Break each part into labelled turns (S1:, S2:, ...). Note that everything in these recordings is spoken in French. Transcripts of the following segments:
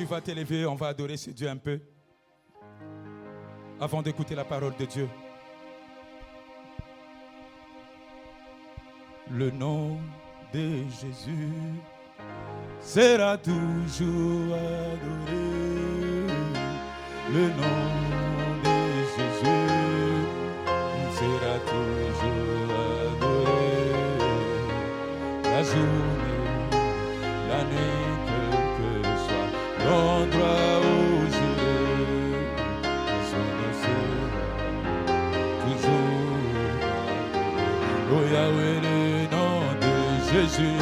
S1: tu vas t'élever, on va adorer ce Dieu un peu. Avant d'écouter la parole de Dieu. Le nom de Jésus sera toujours adoré. Le nom de Jésus sera toujours adoré. La journée, la nuit, quel que soit l'endroit où j'irai, son nom sera toujours adoré. Oh Yahweh, le nom de Jésus,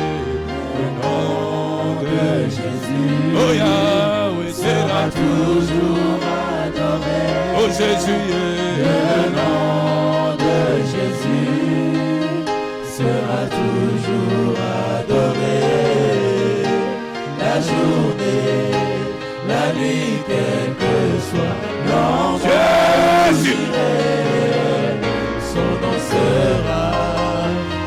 S1: le nom de Jésus. Oh Yahweh sera toujours adoré. Oh Jésus, le nom de Jésus sera toujours adoré. La journée, la nuit, quel que soit l'endroit où j'irai, son nom sera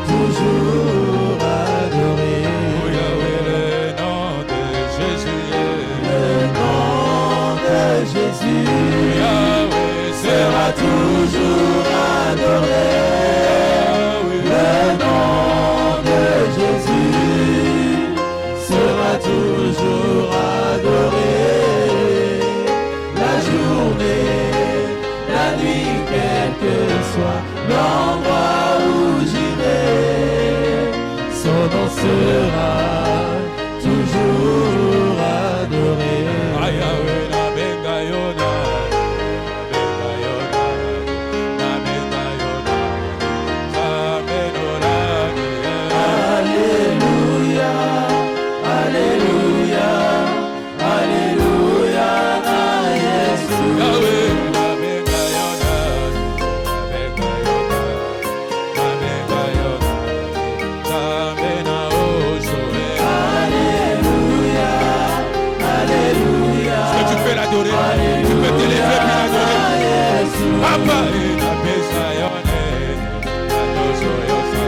S1: toujours adoré. Oh Yahweh, le nom de Jésus, le nom de Jésus, Yahweh sera toujours adoré. Le nom de Jésus sera toujours adoré. La journée, la nuit, quel que soit l'endroit où j'irai, son nom sera toujours adoré. Yahweh, la benga yoda, la benga yoda, la benga yoda, la benora. Alléluia, alléluia, alléluia, na Yesu. Yahweh, la benga yoda, la benga yoda, la benga yoda, la bena ojoe. Alléluia, alléluia. Est-ce que tu peux l'adorer? Tu peux t'élever puis l'adorer. Papa, la besa yone, la dojo yosa,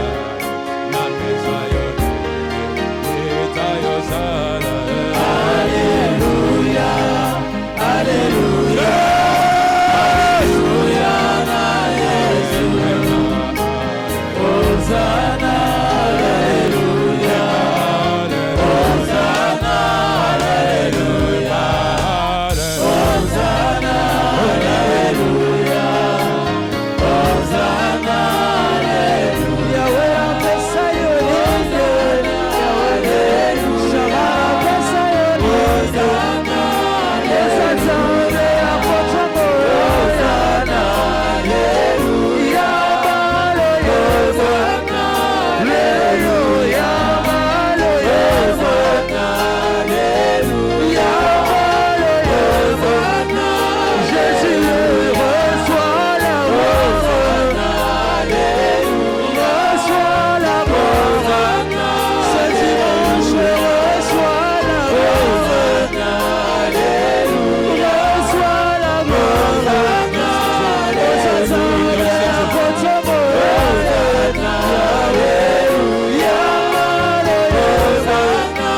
S1: la besa yone, eta yosa. Alléluia, alléluia, alléluia, na Yesu. Hosanna, alléluia, Hosanna, alléluia, Hosanna, alléluia, Hosanna, alléluia. Yahweh apesa yolinde, Yahweh shama apesa yolinde, Hosanna, apochamo, Hosanna, alléluia, Hosanna, alléluia, Hosanna, alléluia, Hosanna, Jésus reçoit la Hosanna, alléluia, reçoit la Hosanna, ce dimanche reçoit la Hosanna, alléluia, reçoit la Hosanna, Hosanna, apochamo, Hosanna, alléluia, Hosanna,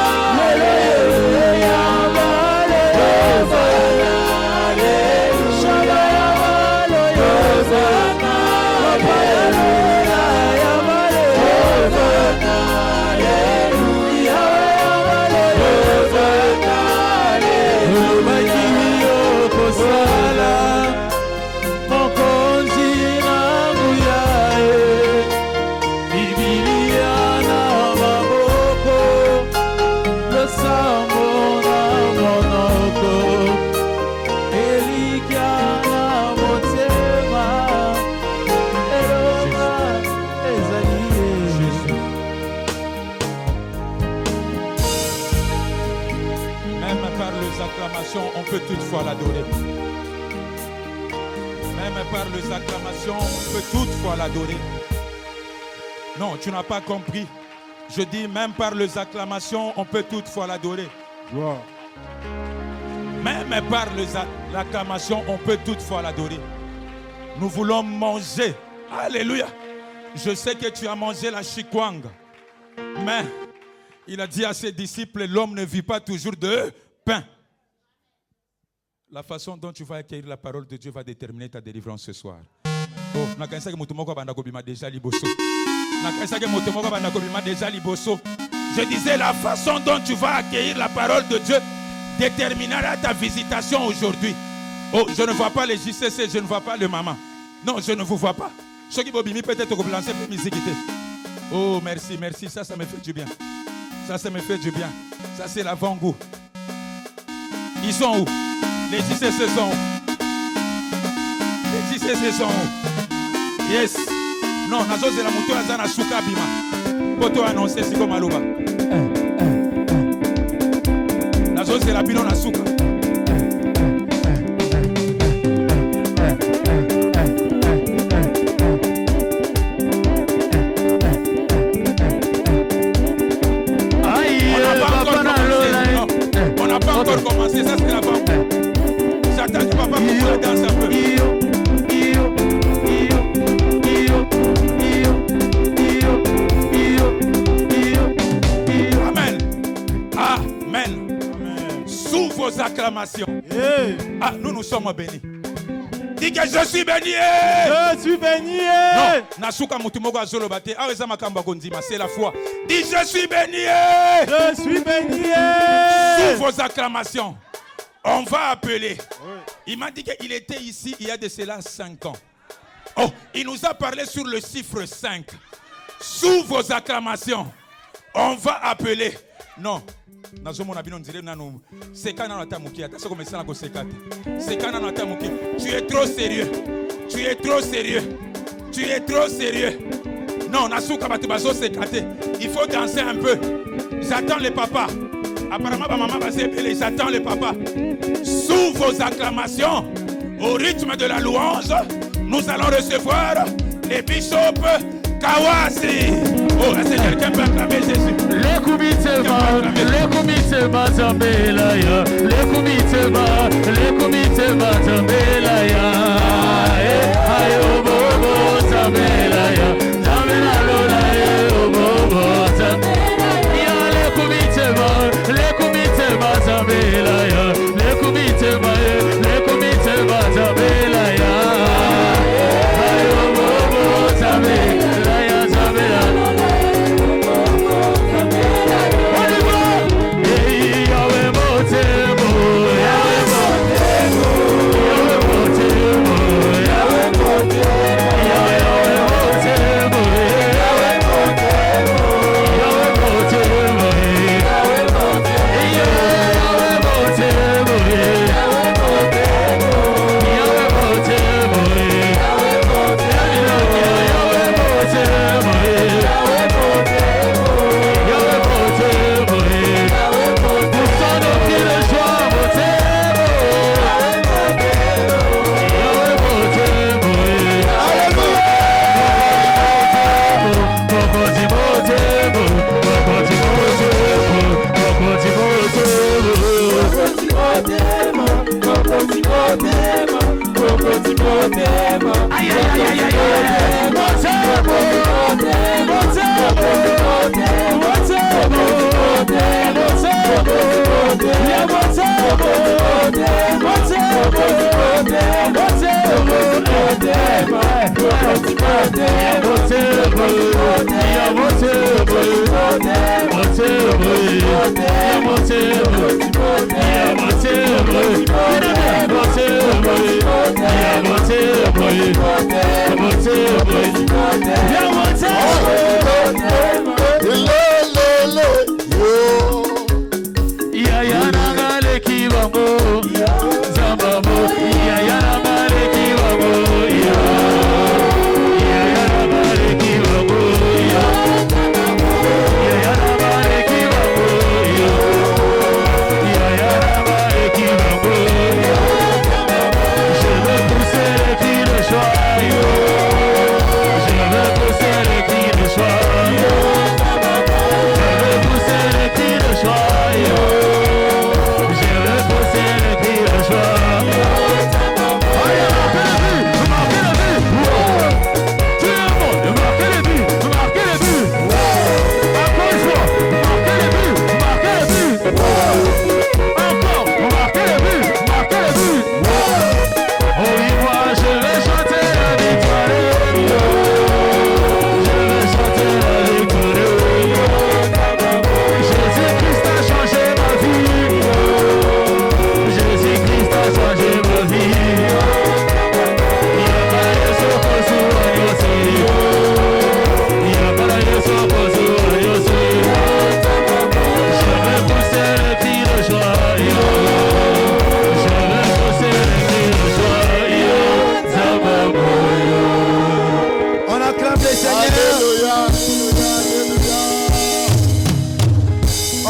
S1: alléluia, Hosanna, on peut toutefois l'adorer. Même par les acclamations, on peut toutefois l'adorer. Non, tu n'as pas compris. Je dis même par les acclamations, on peut toutefois l'adorer.
S2: Wow.
S1: Même par les acclamations, on peut toutefois l'adorer. Nous voulons manger. Alléluia. Je sais que tu as mangé la chikwang. Mais il a dit à ses disciples, l'homme ne vit pas toujours de pain. La façon dont tu vas accueillir la parole de Dieu va déterminer ta délivrance ce soir. Oh, je disais, la façon dont tu vas accueillir la parole de Dieu déterminera ta visitation aujourd'hui. Oh, je ne vois pas les JCC, je ne vois pas le maman. Non, je ne vous vois pas. Ceux qui bobimi peut-être que vous lancez pour musique. Oh, merci, merci. Ça me fait du bien. Ça me fait du bien. Ça, c'est l'avant-goût. Ils sont où? Les JCC sont où? Les JCC sont où? Yes. Non, nazo c'est la moto azana suka bima. Poto annoncer si comme aloba. Nazo c'est la bino na suka. On n'a pas encore commencé, ça c'est l'avant. J'attends que papa pour la danse un peu. Amen. Amen. Sous vos acclamations. Ah, nous sommes bénis. Dis que je suis béni.
S2: Je suis béni.
S1: Non, Nasuka Mutumoko Azolobate. Aweza Makamba Gondima, c'est la foi. Dis je suis béni.
S2: Je suis béni.
S1: Sous vos acclamations, on va appeler. Il m'a dit qu'il était ici il y a de cela 5 ans. Oh, il nous a parlé sur le chiffre 5. Sous vos acclamations, on va appeler. Non. Tu es trop sérieux. Tu es trop sérieux. Tu es trop sérieux. Non, il faut danser un peu. J'attends les papas. Apparemment, ma maman va s'épeler. J'attends les papas. Sous vos acclamations, au rythme de la louange, nous allons recevoir les bishops Kawasi. Oh, est-ce que quelqu'un peut acclamer Jésus?
S2: Le kumitema Zambelaya. Le kumitema Zambelaya. Ayo bobo Zambelaya. Zambela lola bobo Zambelaya. Le kumitema Zambelaya. Le kumitema Zambelaya. Ayo bobo Zambelaya. Zambela. Je veux pousser les cris de joie.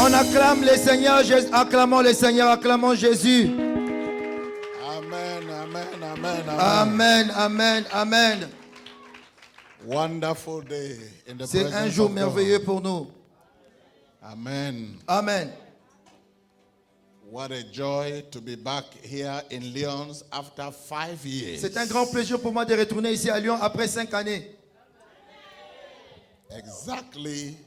S3: On acclame le Seigneur, acclamons le Seigneur, acclamons Jésus.
S4: Amen, amen, amen, amen.
S3: Amen, amen, amen.
S4: Wonderful day in the
S3: C'est un
S4: presence
S3: jour
S4: of
S3: merveilleux
S4: God.
S3: pour nous.
S4: Amen.
S3: Amen.
S4: What a joy to be back here in Lyons after 5 years.
S3: C'est un grand plaisir pour moi de retourner ici à Lyon après 5 années.
S4: Exactly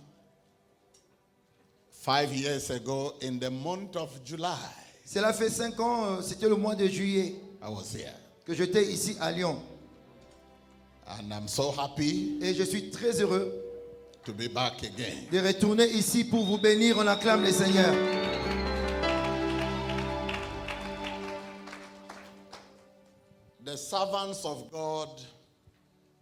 S4: 5 years ago in the month of July,
S3: Cela fait 5 ans, c'était le mois de juillet
S4: I was here.
S3: que j'étais ici à Lyon.
S4: And I'm so happy
S3: Et je suis très heureux
S4: to be back again.
S3: de retourner ici pour vous bénir. On acclame le Seigneur.
S4: The servants of God,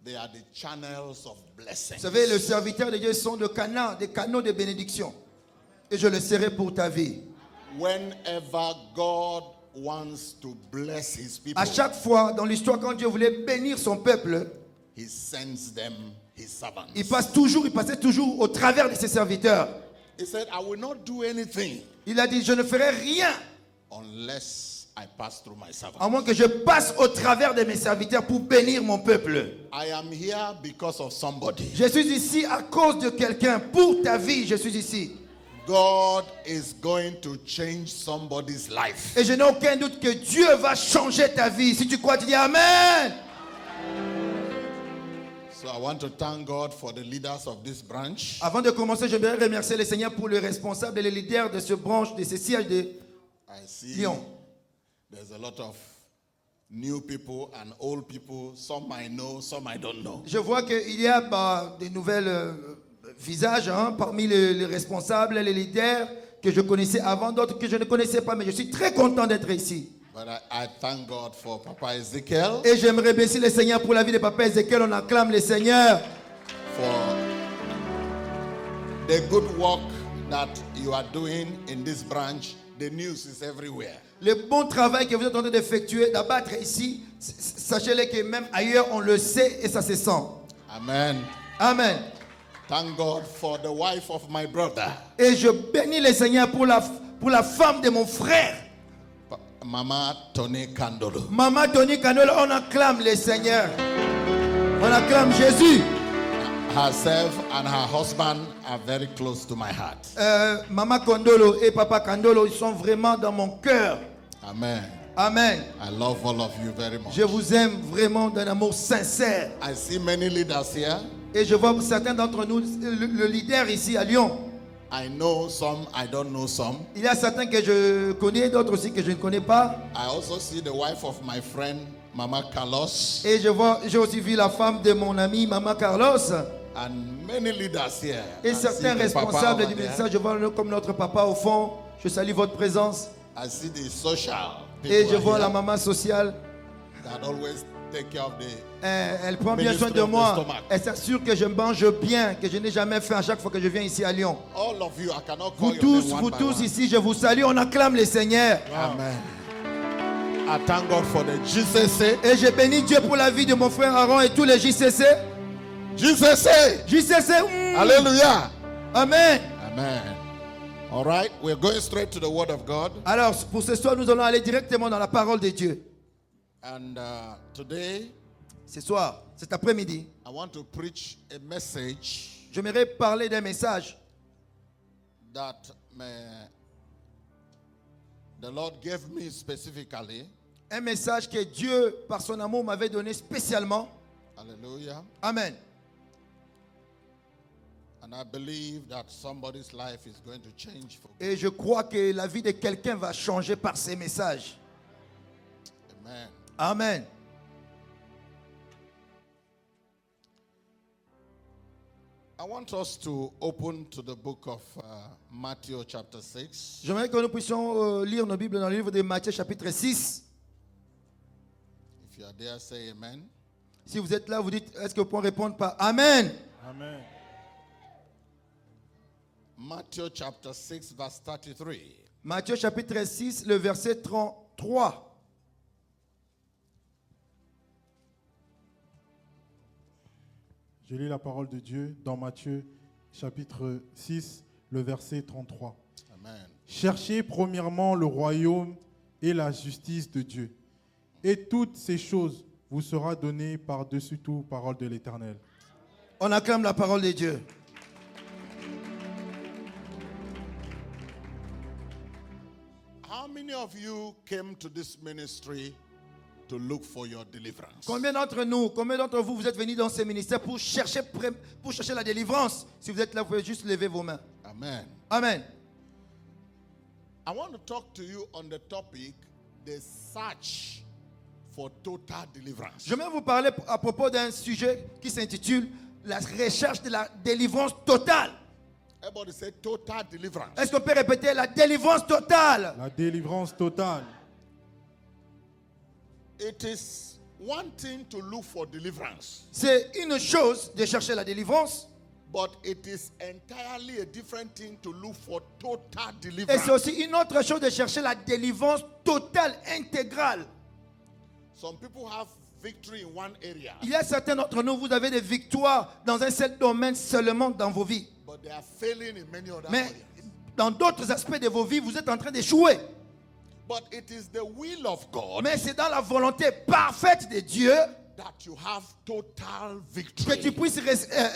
S4: they are the channels of blessing.
S3: Vous savez, les serviteurs de Dieu sont des canaux de bénédiction. Et je le serai pour ta vie.
S4: Whenever God wants to bless his people,
S3: À chaque fois, dans l'histoire, quand Dieu voulait bénir son peuple,
S4: he sends them his servants.
S3: il passait toujours au travers de ses serviteurs.
S4: He said, I will not do anything
S3: Il a dit, je ne ferai rien
S4: unless I pass through my servants.
S3: à moins que je passe au travers de mes serviteurs pour bénir mon peuple.
S4: I am here because of somebody.
S3: Je suis ici à cause de quelqu'un. Pour ta vie, je suis ici.
S4: God is going to change somebody's life.
S3: Et je n'ai aucun doute que Dieu va changer ta vie. Si tu crois, tu dis Amen.
S4: So I want to thank God for the leaders of this branch.
S3: Avant de commencer, je voudrais remercier le Seigneur pour les responsables et les leaders de ce branche, de ce siège de
S4: I see
S3: Lyon.
S4: there's a lot of new people and old people. Some I know, some I don't know.
S3: Je vois qu'il y a des nouvelles visages parmi les responsables, les leaders que je connaissais avant, d'autres que je ne connaissais pas, mais je suis très content d'être ici.
S4: But I thank God for Papa Ezekiel,
S3: Et j'aimerais remercier le Seigneur pour la vie de Papa Ezekiel. On acclame le Seigneur
S4: for the good work that you are doing in this branch. The news is everywhere.
S3: le bon travail que vous êtes en train d'effectuer, d'abattre ici. Sachez-le que même ailleurs, on le sait et ça se sent.
S4: Amen.
S3: Amen.
S4: Thank God for the wife of my brother,
S3: Et je bénis le Seigneur pour la femme de mon frère.
S4: Mama Tony Kandolo.
S3: Maman Tony Canol, on acclame le Seigneur. On acclame Jésus.
S4: Herself and her husband are very close to my heart.
S3: Maman Kondolo et Papa Kandolo, ils sont vraiment dans mon cœur.
S4: Amen.
S3: Amen.
S4: I love all of you very much.
S3: Je vous aime vraiment d'un amour sincère.
S4: I see many leaders here.
S3: Et je vois certains d'entre nous, le leader ici à Lyon.
S4: I know some, I don't know some.
S3: Il y a certains que je connais, d'autres aussi que je ne connais pas.
S4: I also see the wife of my friend, Mama Carlos,
S3: Et j'ai aussi vu la femme de mon ami, Maman Carlos.
S4: and many leaders here.
S3: Et
S4: I
S3: certains
S4: see the papa
S3: responsables
S4: over
S3: du
S4: there.
S3: ministère. Je vois comme notre papa au fond. Je salue votre présence.
S4: I see the social
S3: Et
S4: people
S3: je
S4: are
S3: vois la
S4: here
S3: maman sociale.
S4: that always take care of the.
S3: Elle prend bien soin de
S4: Ministry of the
S3: moi.
S4: stomach.
S3: Elle s'assure que je mange bien, que je n'ai jamais fait à chaque fois que je viens ici à Lyon.
S4: All of you, I cannot call
S3: Vous
S4: your
S3: tous,
S4: name one
S3: vous
S4: by
S3: tous
S4: one.
S3: ici, je vous salue. On acclame le Seigneur.
S4: Amen. I thank God for the GCC.
S3: Et je bénis Dieu pour la vie de mon frère Aaron et tous les JCC.
S4: GCC.
S3: JCC.
S4: Hallelujah.
S3: Amen.
S4: Amen. All right, we're going straight to the Word of God.
S3: Alors, pour ce soir, nous allons aller directement dans la parole de Dieu.
S4: And today,
S3: Ce soir, cet après-midi,
S4: I want to preach a message
S3: j'aimerais parler d'un message
S4: that the Lord gave me specifically.
S3: un message que Dieu, par son amour, m'avait donné spécialement.
S4: Hallelujah.
S3: Amen.
S4: And I believe that somebody's life is going to change for
S3: Et je crois que la vie de quelqu'un va changer par ces messages.
S4: Amen.
S3: Amen.
S4: I want us to open to the book of Matthew chapter 6.
S3: J'aimerais que nous puissions lire nos Bibles dans le livre de Matthieu chapitre 6.
S4: If you are there, say amen.
S3: Si vous êtes là, vous dites, est-ce que vous pouvez répondre par Amen?
S1: Amen.
S4: Matthew chapter 6 verse 33.
S3: Matthieu chapitre 6, le verset 33.
S5: Je lis la parole de Dieu dans Matthieu chapitre 6, le verset 33.
S4: Amen.
S5: Cherchez premièrement le royaume et la justice de Dieu. Et toutes ces choses vous seront données par-dessus tout, parole de l'Éternel.
S3: On acclame la parole de Dieu.
S4: How many of you came to this ministry to look for your deliverance?
S3: Combien d'entre vous, vous êtes venus dans ce ministère pour chercher la délivrance? Si vous êtes là, vous pouvez juste lever vos mains.
S4: Amen.
S3: Amen.
S4: I want to talk to you on the topic, the search for total deliverance.
S3: Je vais vous parler à propos d'un sujet qui s'intitule la recherche de la délivrance totale.
S4: Everybody say total deliverance.
S3: Est-ce qu'on peut répéter la délivrance totale?
S5: La délivrance totale.
S4: It is one thing to look for deliverance,
S3: C'est une chose de chercher la délivrance,
S4: but it is entirely a different thing to look for total
S3: et c'est
S4: deliverance.
S3: aussi une autre chose de chercher la délivrance totale, intégrale.
S4: Some people have victory in one area,
S3: Il y a certains d'entre nous, vous avez des victoires dans un seul domaine seulement dans vos vies.
S4: but they are failing in many other
S3: Mais
S4: areas.
S3: dans d'autres aspects de vos vies, vous êtes en train d'échouer.
S4: But it is the will of God
S3: Mais c'est dans la volonté parfaite de Dieu
S4: that you have total
S3: que
S4: victory.
S3: tu puisses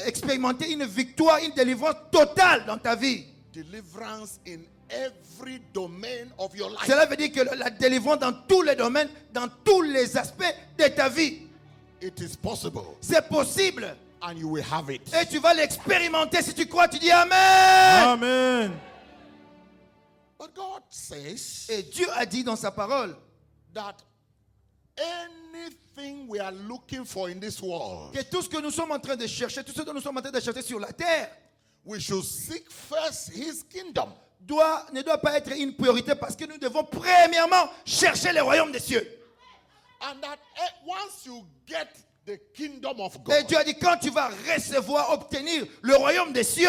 S3: expérimenter une victoire, une délivrance totale dans ta vie.
S4: Deliverance in every domain of your life.
S3: Cela veut dire que la délivrance dans tous les domaines, dans tous les aspects de ta vie.
S4: It is possible,
S3: C'est possible.
S4: and you will have it.
S3: Et tu vas l'expérimenter si tu crois. Tu dis Amen.
S5: Amen.
S4: But God says
S3: Et Dieu a dit dans sa parole
S4: that anything we are looking for in this world,
S3: que tout ce que nous sommes en train de chercher, tout ce que nous sommes en train de chercher sur la terre,
S4: we should seek first His kingdom.
S3: ne doit pas être une priorité parce que nous devons premièrement chercher le royaume des cieux.
S4: And that once you get the kingdom of
S3: Et
S4: God,
S3: Dieu a dit quand tu vas recevoir, obtenir le royaume des cieux,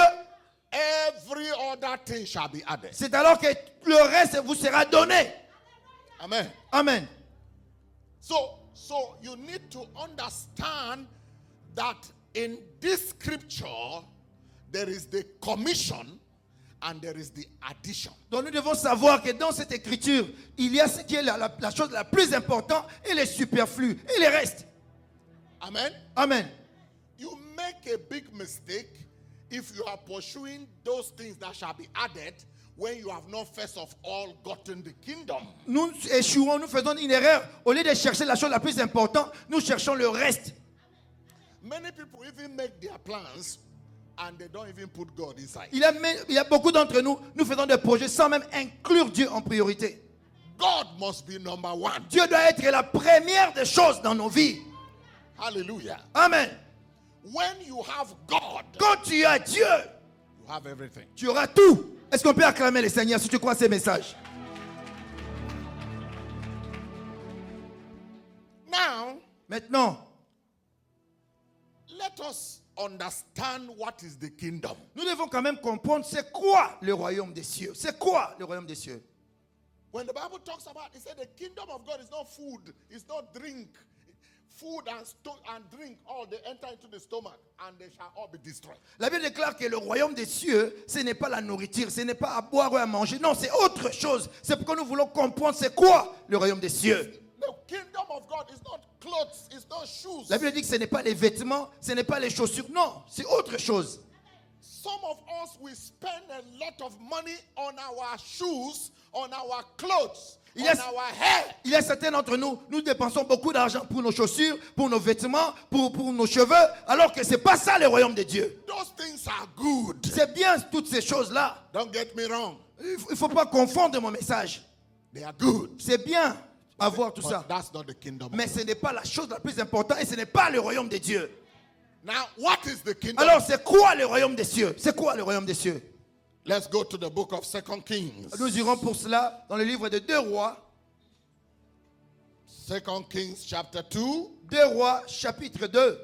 S4: every other thing shall be added.
S3: c'est alors que le reste vous sera donné.
S4: Amen.
S3: Amen.
S4: So you need to understand that in this scripture there is the commission and there is the addition.
S3: Donc nous devons savoir que dans cette écriture, il y a ce qui est la chose la plus importante et le superflu et le reste.
S4: Amen.
S3: Amen.
S4: You make a big mistake if you are pursuing those things that shall be added when you have not first of all gotten the kingdom.
S3: Nous échouons, nous faisons une erreur. Au lieu de chercher la chose la plus importante, nous cherchons le reste.
S4: Many people even make their plans and they don't even put God inside.
S3: Il y a beaucoup d'entre nous, nous faisons des projets sans même inclure Dieu en priorité.
S4: God must be number one.
S3: Dieu doit être la première des choses dans nos vies.
S4: Hallelujah.
S3: Amen.
S4: When you have God,
S3: Quand tu as Dieu,
S4: you have everything.
S3: tu auras tout. Est-ce qu'on peut acclamer le Seigneur si tu crois ces messages?
S4: Now,
S3: Maintenant,
S4: let us understand what is the kingdom.
S3: nous devons quand même comprendre c'est quoi le royaume des cieux. C'est quoi le royaume des cieux?
S4: When the Bible talks about, it said the kingdom of God is not food, it's not drink. Food and drink, all they enter into the stomach and they shall all be destroyed.
S3: La Bible déclare que le royaume des cieux, ce n'est pas la nourriture, ce n'est pas à boire ou à manger. Non, c'est autre chose. C'est pourquoi nous voulons comprendre c'est quoi le royaume des cieux.
S4: The kingdom of God is not clothes, it's not shoes.
S3: La Bible dit que ce n'est pas les vêtements, ce n'est pas les chaussures. Non, c'est autre chose.
S4: Some of us, we spend a lot of money on our shoes, on our clothes,
S3: Yes.
S4: on our hair.
S3: Il y a certains d'entre nous, nous dépensons beaucoup d'argent pour nos chaussures, pour nos vêtements, pour nos cheveux, alors que ce n'est pas ça le royaume de Dieu.
S4: Those things are good.
S3: C'est bien toutes ces choses-là.
S4: Don't get me wrong.
S3: Il ne faut pas confondre mon message.
S4: They are good.
S3: C'est bien avoir tout
S4: But
S3: ça.
S4: that's not the kingdom.
S3: Mais ce n'est pas la chose la plus importante et ce n'est pas le royaume de Dieu.
S4: Now, what is the kingdom?
S3: Alors c'est quoi le royaume des cieux? C'est quoi le royaume des cieux?
S4: Let's go to the book of 2 Kings.
S3: Nous irons pour cela dans le livre de 2 Rois.
S4: 2 Kings chapter 2.
S3: 2 Rois chapitre 2.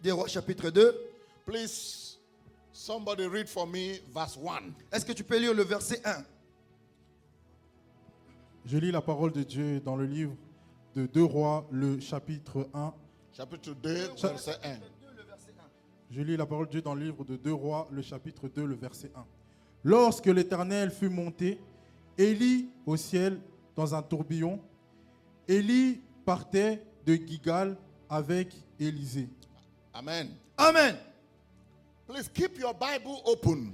S3: 2 Rois chapitre 2.
S4: Please, somebody read for me verse 1.
S3: Est-ce que tu peux lire le verset 1?
S5: Je lis la parole de Dieu dans le livre de 2 Rois, le chapitre 1.
S4: Chapitre 2, verset 1.
S5: Je lis la parole de Dieu dans le livre de 2 Rois, le chapitre 2, le verset 1. Lorsque l'Éternel fut monté, Élie au ciel dans un tourbillon, Élie partait de Gilgal avec Élisée.
S4: Amen.
S3: Amen.
S4: Please keep your Bible open.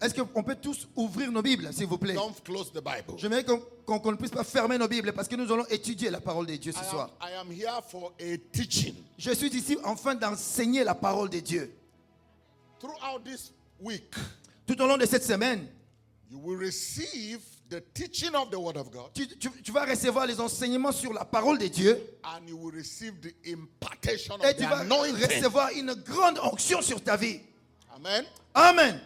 S3: Est-ce qu'on peut tous ouvrir nos Bibles, s'il vous plaît?
S4: Don't close the Bible.
S3: J'aimerais qu'on ne puisse pas fermer nos Bibles parce que nous allons étudier la parole de Dieu ce soir.
S4: I am here for a teaching.
S3: Je suis ici afin d'enseigner la parole de Dieu.
S4: Throughout this week,
S3: Tout au long de cette semaine,
S4: you will receive the teaching of the Word of God,
S3: tu vas recevoir les enseignements sur la parole de Dieu
S4: and you will receive the impartation
S3: et
S4: of
S3: tu
S4: the
S3: vas
S4: anointing.
S3: recevoir une grande onction sur ta vie.
S4: Amen.
S3: Amen.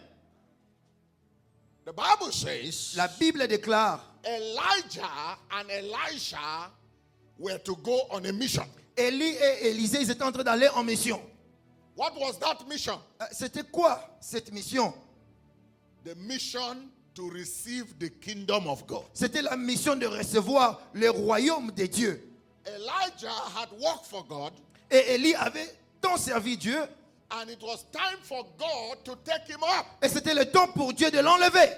S4: The Bible says
S3: La Bible déclare,
S4: Elijah and Elisha were to go on a mission.
S3: Élie et Élisée, ils étaient en train d'aller en mission.
S4: What was that mission?
S3: C'était quoi cette mission?
S4: The mission to receive the kingdom of God.
S3: C'était la mission de recevoir le royaume de Dieu.
S4: Elijah had worked for God,
S3: Et Élie avait tant servi Dieu,
S4: and it was time for God to take him up.
S3: et c'était le temps pour Dieu de l'enlever.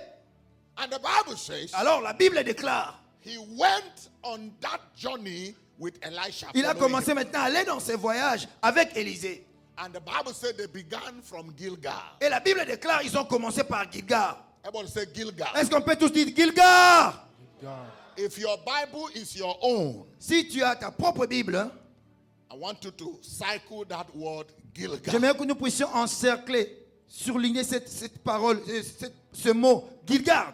S4: And the Bible says
S3: Alors la Bible déclare,
S4: he went on that journey with Elisha.
S3: il a
S4: following
S3: commencé
S4: him.
S3: maintenant à aller dans ses voyages avec Élisée.
S4: And the Bible said they began from Gilgal.
S3: Et la Bible déclare, ils ont commencé par Gilgal.
S4: Everybody say Gilgal.
S3: Est-ce qu'on peut tous dire Gilgal?
S4: If your Bible is your own,
S3: Si tu as ta propre Bible, hein,
S4: I want you to cycle that word Gilgal.
S3: j'aimerais que nous puissions encercler, surligner cette parole, ce mot, Gilgal.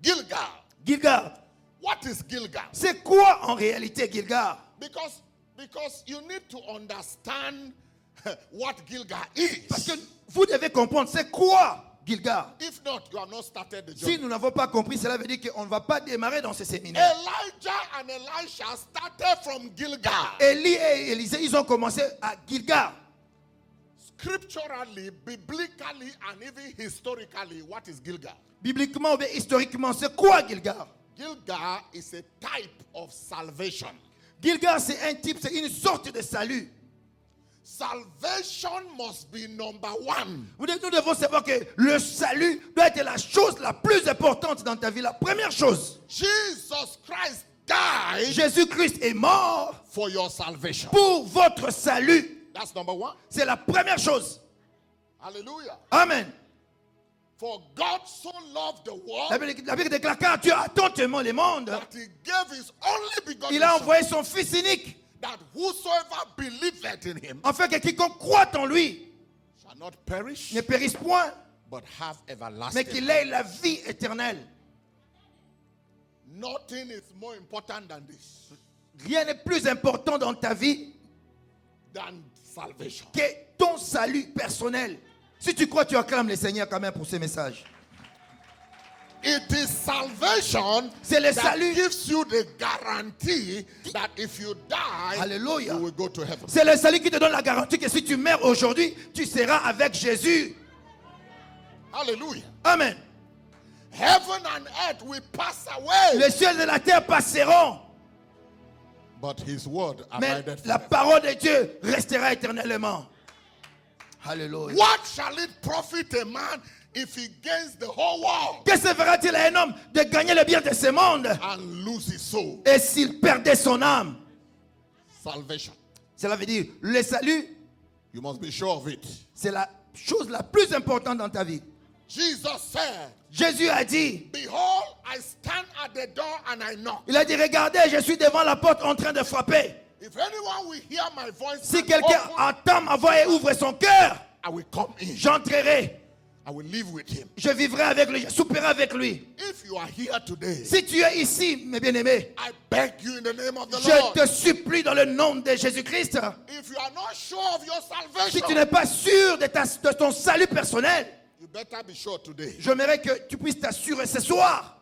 S4: Gilgal.
S3: Gilgal.
S4: What is Gilgal?
S3: C'est quoi en réalité Gilgal?
S4: Because you need to understand what Gilgal is.
S3: Parce que vous devez comprendre, c'est quoi Gilgal?
S4: If not, you have not started the
S3: Si
S4: journey.
S3: nous n'avons pas compris, cela veut dire qu'on ne va pas démarrer dans ce séminaire.
S4: Elijah and Elisha started from Gilgal.
S3: Élie et Élisée, ils ont commencé à Gilgal.
S4: Scripturally, biblically, and even historically, what is Gilgal?
S3: Bibliquement ou bien historiquement, c'est quoi Gilgal?
S4: Gilgal is a type of salvation.
S3: Gilgal, c'est un type, c'est une sorte de salut.
S4: Salvation must be number one.
S3: Nous devons savoir que le salut doit être la chose la plus importante dans ta vie. La première chose,
S4: Jesus Christ died
S3: Jésus-Christ est mort
S4: for your salvation.
S3: pour votre salut.
S4: That's number one.
S3: C'est la première chose.
S4: Hallelujah.
S3: Amen.
S4: For God so loved the
S3: La
S4: world
S3: Bible déclare car Dieu a tant aimé le monde,
S4: that he gave his only begotten
S3: il a
S4: Son,
S3: envoyé son Fils unique,
S4: that whosoever believeth in him
S3: afin que quiconque croit en lui
S4: shall not perish,
S3: ne périsse point,
S4: but have
S3: mais
S4: everlasting
S3: qu'il
S4: life.
S3: ait la vie éternelle.
S4: Nothing is more important than this,
S3: Rien n'est plus important dans ta vie
S4: than salvation.
S3: que ton salut personnel. Si tu crois, tu acclames le Seigneur quand même pour ce message.
S4: It is salvation
S3: C'est le
S4: that
S3: salut.
S4: gives you the guarantee that if you die,
S3: Alléluia.
S4: you will go to heaven.
S3: C'est le salut qui te donne la garantie que si tu meurs aujourd'hui, tu seras avec Jésus.
S4: Hallelujah.
S3: Amen.
S4: Heaven and earth will pass away,
S3: Le ciel et la terre passeront,
S4: but his word
S3: mais
S4: abideth
S3: la
S4: forever.
S3: parole de Dieu restera éternellement. Alléluia.
S4: What shall it profit a man if he gains the whole world
S3: Que se fera-t-il à un homme de gagner le bien de ce monde
S4: and lose his soul?
S3: et s'il perdait son âme?
S4: Salvation.
S3: Cela veut dire, le salut,
S4: You must be sure of it.
S3: c'est la chose la plus importante dans ta vie.
S4: Jesus said,
S3: Jésus a dit,
S4: behold, I stand at the door and I knock.
S3: il a dit, regardez, je suis devant la porte en train de frapper.
S4: If anyone will hear my voice
S3: Si
S4: and
S3: quelqu'un
S4: open,
S3: entend ma voix et ouvre son cœur,
S4: I will come in.
S3: j'entrerai,
S4: I will live with him.
S3: je vivrai avec lui, je souperai avec lui.
S4: If you are here today,
S3: Si tu es ici, mes bien-aimés,
S4: I beg you in the name of the
S3: je
S4: Lord.
S3: te supplie dans le nom de Jésus-Christ,
S4: If you are not sure of your
S3: si tu
S4: salvation,
S3: n'es pas sûr de ton salut personnel,
S4: you better be sure today.
S3: j'aimerais que tu puisses t'assurer ce soir.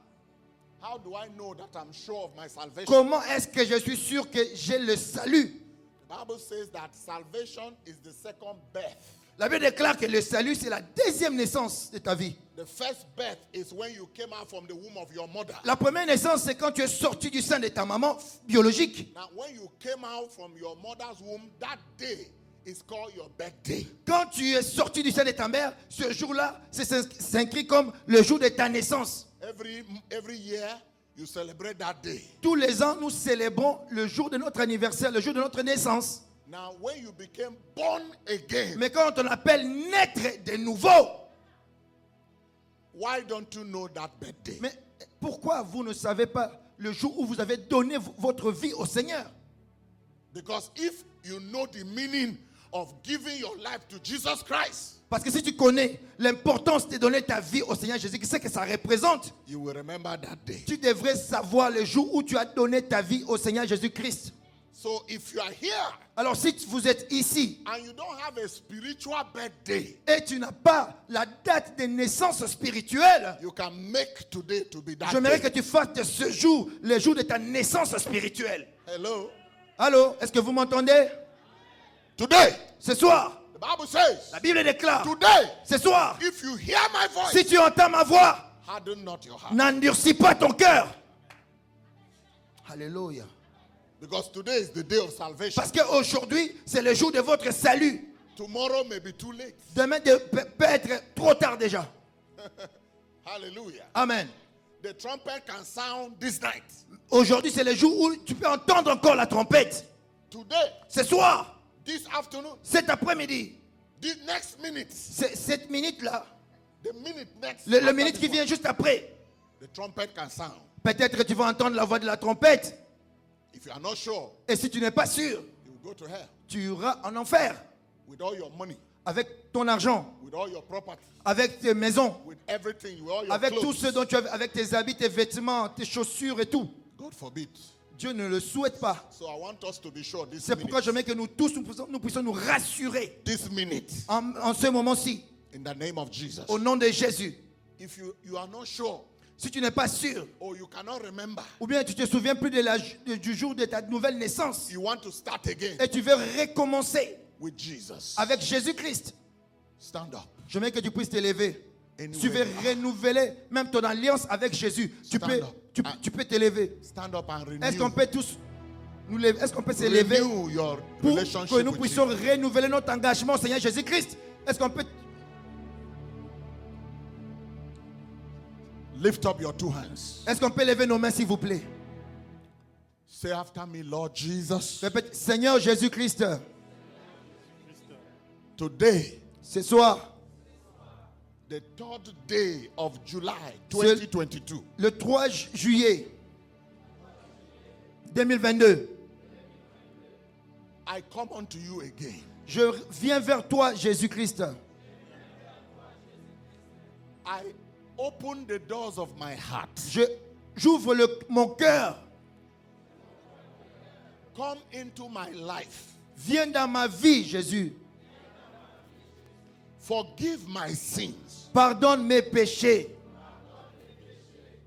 S4: How do I know that I'm sure of my salvation?
S3: Comment est-ce que je suis sûr que j'ai le salut?
S4: The Bible says that salvation is the second birth.
S3: La Bible déclare que le salut, c'est la deuxième naissance de ta vie.
S4: The first birth is when you came out from the womb of your mother.
S3: La première naissance, c'est quand tu es sorti du sein de ta maman biologique.
S4: Now, when you came out from your mother's womb, that day is called your birthday.
S3: Quand tu es sorti du sein de ta mère, ce jour-là, c'est inscrit comme le jour de ta naissance.
S4: Every year, you celebrate that day.
S3: Tous les ans, nous célébrons le jour de notre anniversaire, le jour de notre naissance.
S4: Now, when you became born again,
S3: Mais quand on appelle naître de nouveau,
S4: why don't you know that birthday?
S3: mais pourquoi vous ne savez pas le jour où vous avez donné votre vie au Seigneur?
S4: Because if you know the meaning of giving your life to Jesus Christ,
S3: Parce que si tu connais l'importance de donner ta vie au Seigneur Jésus, qu'est-ce que ça représente?
S4: you will remember that day.
S3: Tu devrais savoir le jour où tu as donné ta vie au Seigneur Jésus-Christ.
S4: So if you are here
S3: Alors si vous êtes ici
S4: and you don't have a spiritual birthday,
S3: et tu n'as pas la date de naissance spirituelle,
S4: you can make today to be that
S3: j'aimerais que
S4: day.
S3: tu fasses de ce jour le jour de ta naissance spirituelle.
S4: Hello?
S3: Allô, est-ce que vous m'entendez?
S4: Today,
S3: Ce soir,
S4: the Bible says,
S3: la Bible déclare,
S4: today,
S3: ce soir,
S4: if you hear my voice,
S3: si tu entends ma voix,
S4: harden not your heart.
S3: n'endurcis pas ton cœur. Alléluia.
S4: Because today is the day of salvation.
S3: Parce qu'aujourd'hui, c'est le jour de votre salut.
S4: Tomorrow may be too late.
S3: Demain peut être trop tard déjà.
S4: Hallelujah.
S3: Amen.
S4: The trumpet can sound this night.
S3: Aujourd'hui, c'est le jour où tu peux entendre encore la trompette.
S4: Today,
S3: Ce soir,
S4: this afternoon,
S3: cet après-midi,
S4: this next minute,
S3: cette minute-là,
S4: the minute next,
S3: le
S4: after
S3: minute
S4: this
S3: qui
S4: one,
S3: vient juste après,
S4: the trumpet can sound.
S3: peut-être que tu vas entendre la voix de la trompette.
S4: If you are not sure,
S3: Et si tu n'es pas sûr,
S4: you will go to hell
S3: tu iras en enfer
S4: with all your money,
S3: avec ton argent,
S4: with all your property,
S3: avec tes maisons,
S4: with everything, with all your
S3: avec tout
S4: clothes.
S3: ce dont tu as, avec tes habits, tes vêtements, tes chaussures et tout.
S4: God forbid.
S3: Dieu ne le souhaite pas.
S4: So I want us to be sure this
S3: C'est pourquoi
S4: minute,
S3: j'aimerais que nous tous, nous puissions nous rassurer
S4: this minute,
S3: en ce moment-ci,
S4: in the name of Jesus.
S3: au nom de Jésus.
S4: If you are not sure,
S3: Si tu n'es pas sûr,
S4: or you cannot remember,
S3: ou bien tu te souviens plus du jour de ta nouvelle naissance,
S4: you want to start again
S3: et tu veux recommencer
S4: with Jesus,
S3: avec Jésus-Christ,
S4: stand up.
S3: j'aimerais que tu puisses t'élever.
S4: Anywhere
S3: Tu veux
S4: you are.
S3: renouveler même ton alliance avec Jésus. Tu
S4: Stand
S3: peux,
S4: up.
S3: tu peux t'élever.
S4: Stand up and
S3: Est-ce qu'on
S4: renew,
S3: peut tous nous lever? Est-ce qu'on peut s'élever
S4: renew your
S3: pour
S4: relationship
S3: que nous
S4: with
S3: puissions
S4: Jesus.
S3: renouveler notre engagement au Seigneur Jésus-Christ? Est-ce qu'on peut
S4: Lift up your two hands.
S3: Est-ce qu'on peut lever nos mains, s'il vous plaît?
S4: Say after me, Lord Jesus.
S3: Répète, Seigneur Jésus-Christ,
S4: Today,
S3: ce soir,
S4: the 3rd day of July 2022,
S3: le 3 juillet 2022,
S4: I come unto you again.
S3: je viens vers toi, Jésus-Christ.
S4: I open the doors of my heart.
S3: J'ouvre mon cœur.
S4: Come into my life.
S3: Viens dans ma vie, Jésus.
S4: Forgive my sins
S3: Pardonne mes péchés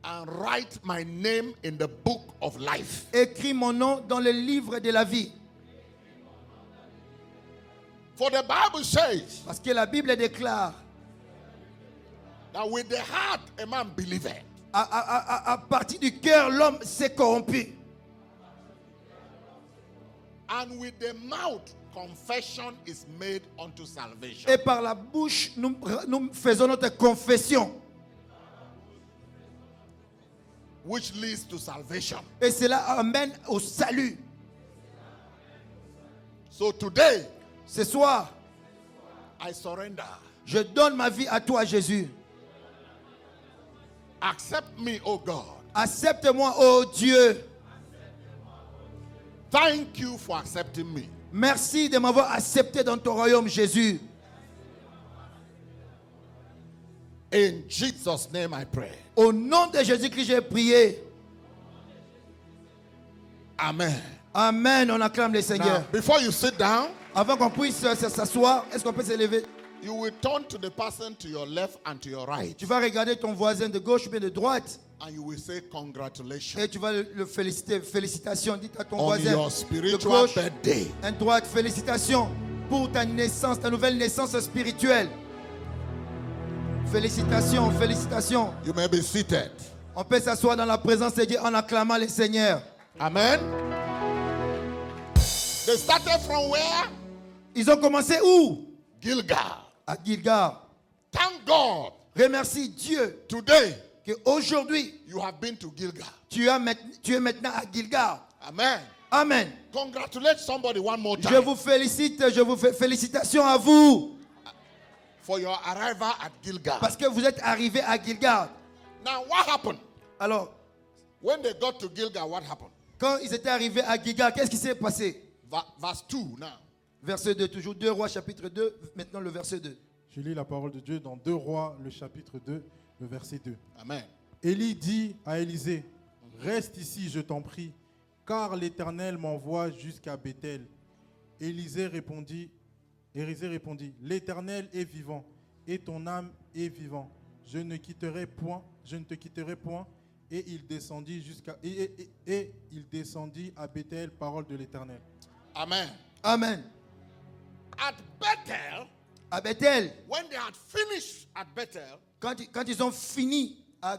S4: and write my name in the book of life.
S3: Écris mon nom dans le livre de la vie.
S4: For the Bible says
S3: Parce que la Bible déclare,
S4: that with the heart a man believeth,
S3: à partir du cœur, l'homme s'est corrompu.
S4: and with the mouth confession is made unto salvation.
S3: Et par la bouche, nous faisons notre confession.
S4: Which leads to salvation.
S3: Et cela amène au salut.
S4: So today,
S3: Ce soir,
S4: I surrender.
S3: je donne ma vie à toi, Jésus.
S4: Accept me, O God.
S3: Accepte-moi, oh Dieu.
S4: Thank you for accepting me.
S3: Merci de m'avoir accepté dans ton royaume, Jésus.
S4: In Jesus' name I pray.
S3: Au nom de Jésus-Christ, j'ai prié.
S4: Amen.
S3: Amen. On acclame le Seigneur.
S4: Now, before you sit down,
S3: Avant qu'on puisse s'asseoir, est-ce qu'on peut s'élever?
S4: you will turn to the person to your left and to your right,
S3: Tu vas regarder ton voisin de gauche ou bien de droite
S4: and you will say congratulations
S3: et tu vas le féliciter. Félicitations. Dites à ton
S4: on
S3: voisin
S4: your
S3: de
S4: spiritual
S3: gauche,
S4: birthday.
S3: à droite, félicitations pour ta naissance, ta nouvelle naissance spirituelle. Félicitations, félicitations.
S4: You may be seated.
S3: On peut s'asseoir dans la présence de Dieu en acclamant le Seigneur.
S4: Amen. They started from where?
S3: Ils ont commencé où?
S4: Gilgal.
S3: À Gilgal.
S4: Thank God.
S3: Remercie Dieu
S4: Today,
S3: qu'aujourd'hui,
S4: you have been to Gilgal.
S3: tu es maintenant à Gilgal.
S4: Amen.
S3: Amen.
S4: Congratulate somebody one more
S3: Je
S4: time
S3: vous félicite, je vous fais félicitations à vous.
S4: for your arrival at Gilgal.
S3: Parce que vous êtes arrivés à Gilgal.
S4: Now, what happened?
S3: Alors,
S4: When they got to Gilgal, what happened?
S3: quand ils étaient arrivés à Gilgal, qu'est-ce qui s'est passé?
S4: Verse 2 now.
S3: Verset 2, toujours 2 Rois chapitre 2, maintenant le verset 2.
S5: Je lis la parole de Dieu dans 2 Rois, le chapitre 2, le verset 2.
S4: Amen.
S5: Élie dit à Élisée, reste ici, je t'en prie, car l'Éternel m'envoie jusqu'à Bethel. Élisée répondit, l'Éternel est vivant, et ton âme est vivant. Je ne te quitterai point. Et il descendit il descendit à Bethel, parole de l'Éternel.
S4: Amen.
S3: Amen.
S4: At Bethel,
S3: À Bethel,
S4: when they had finished at Bethel,
S3: quand ils ont fini à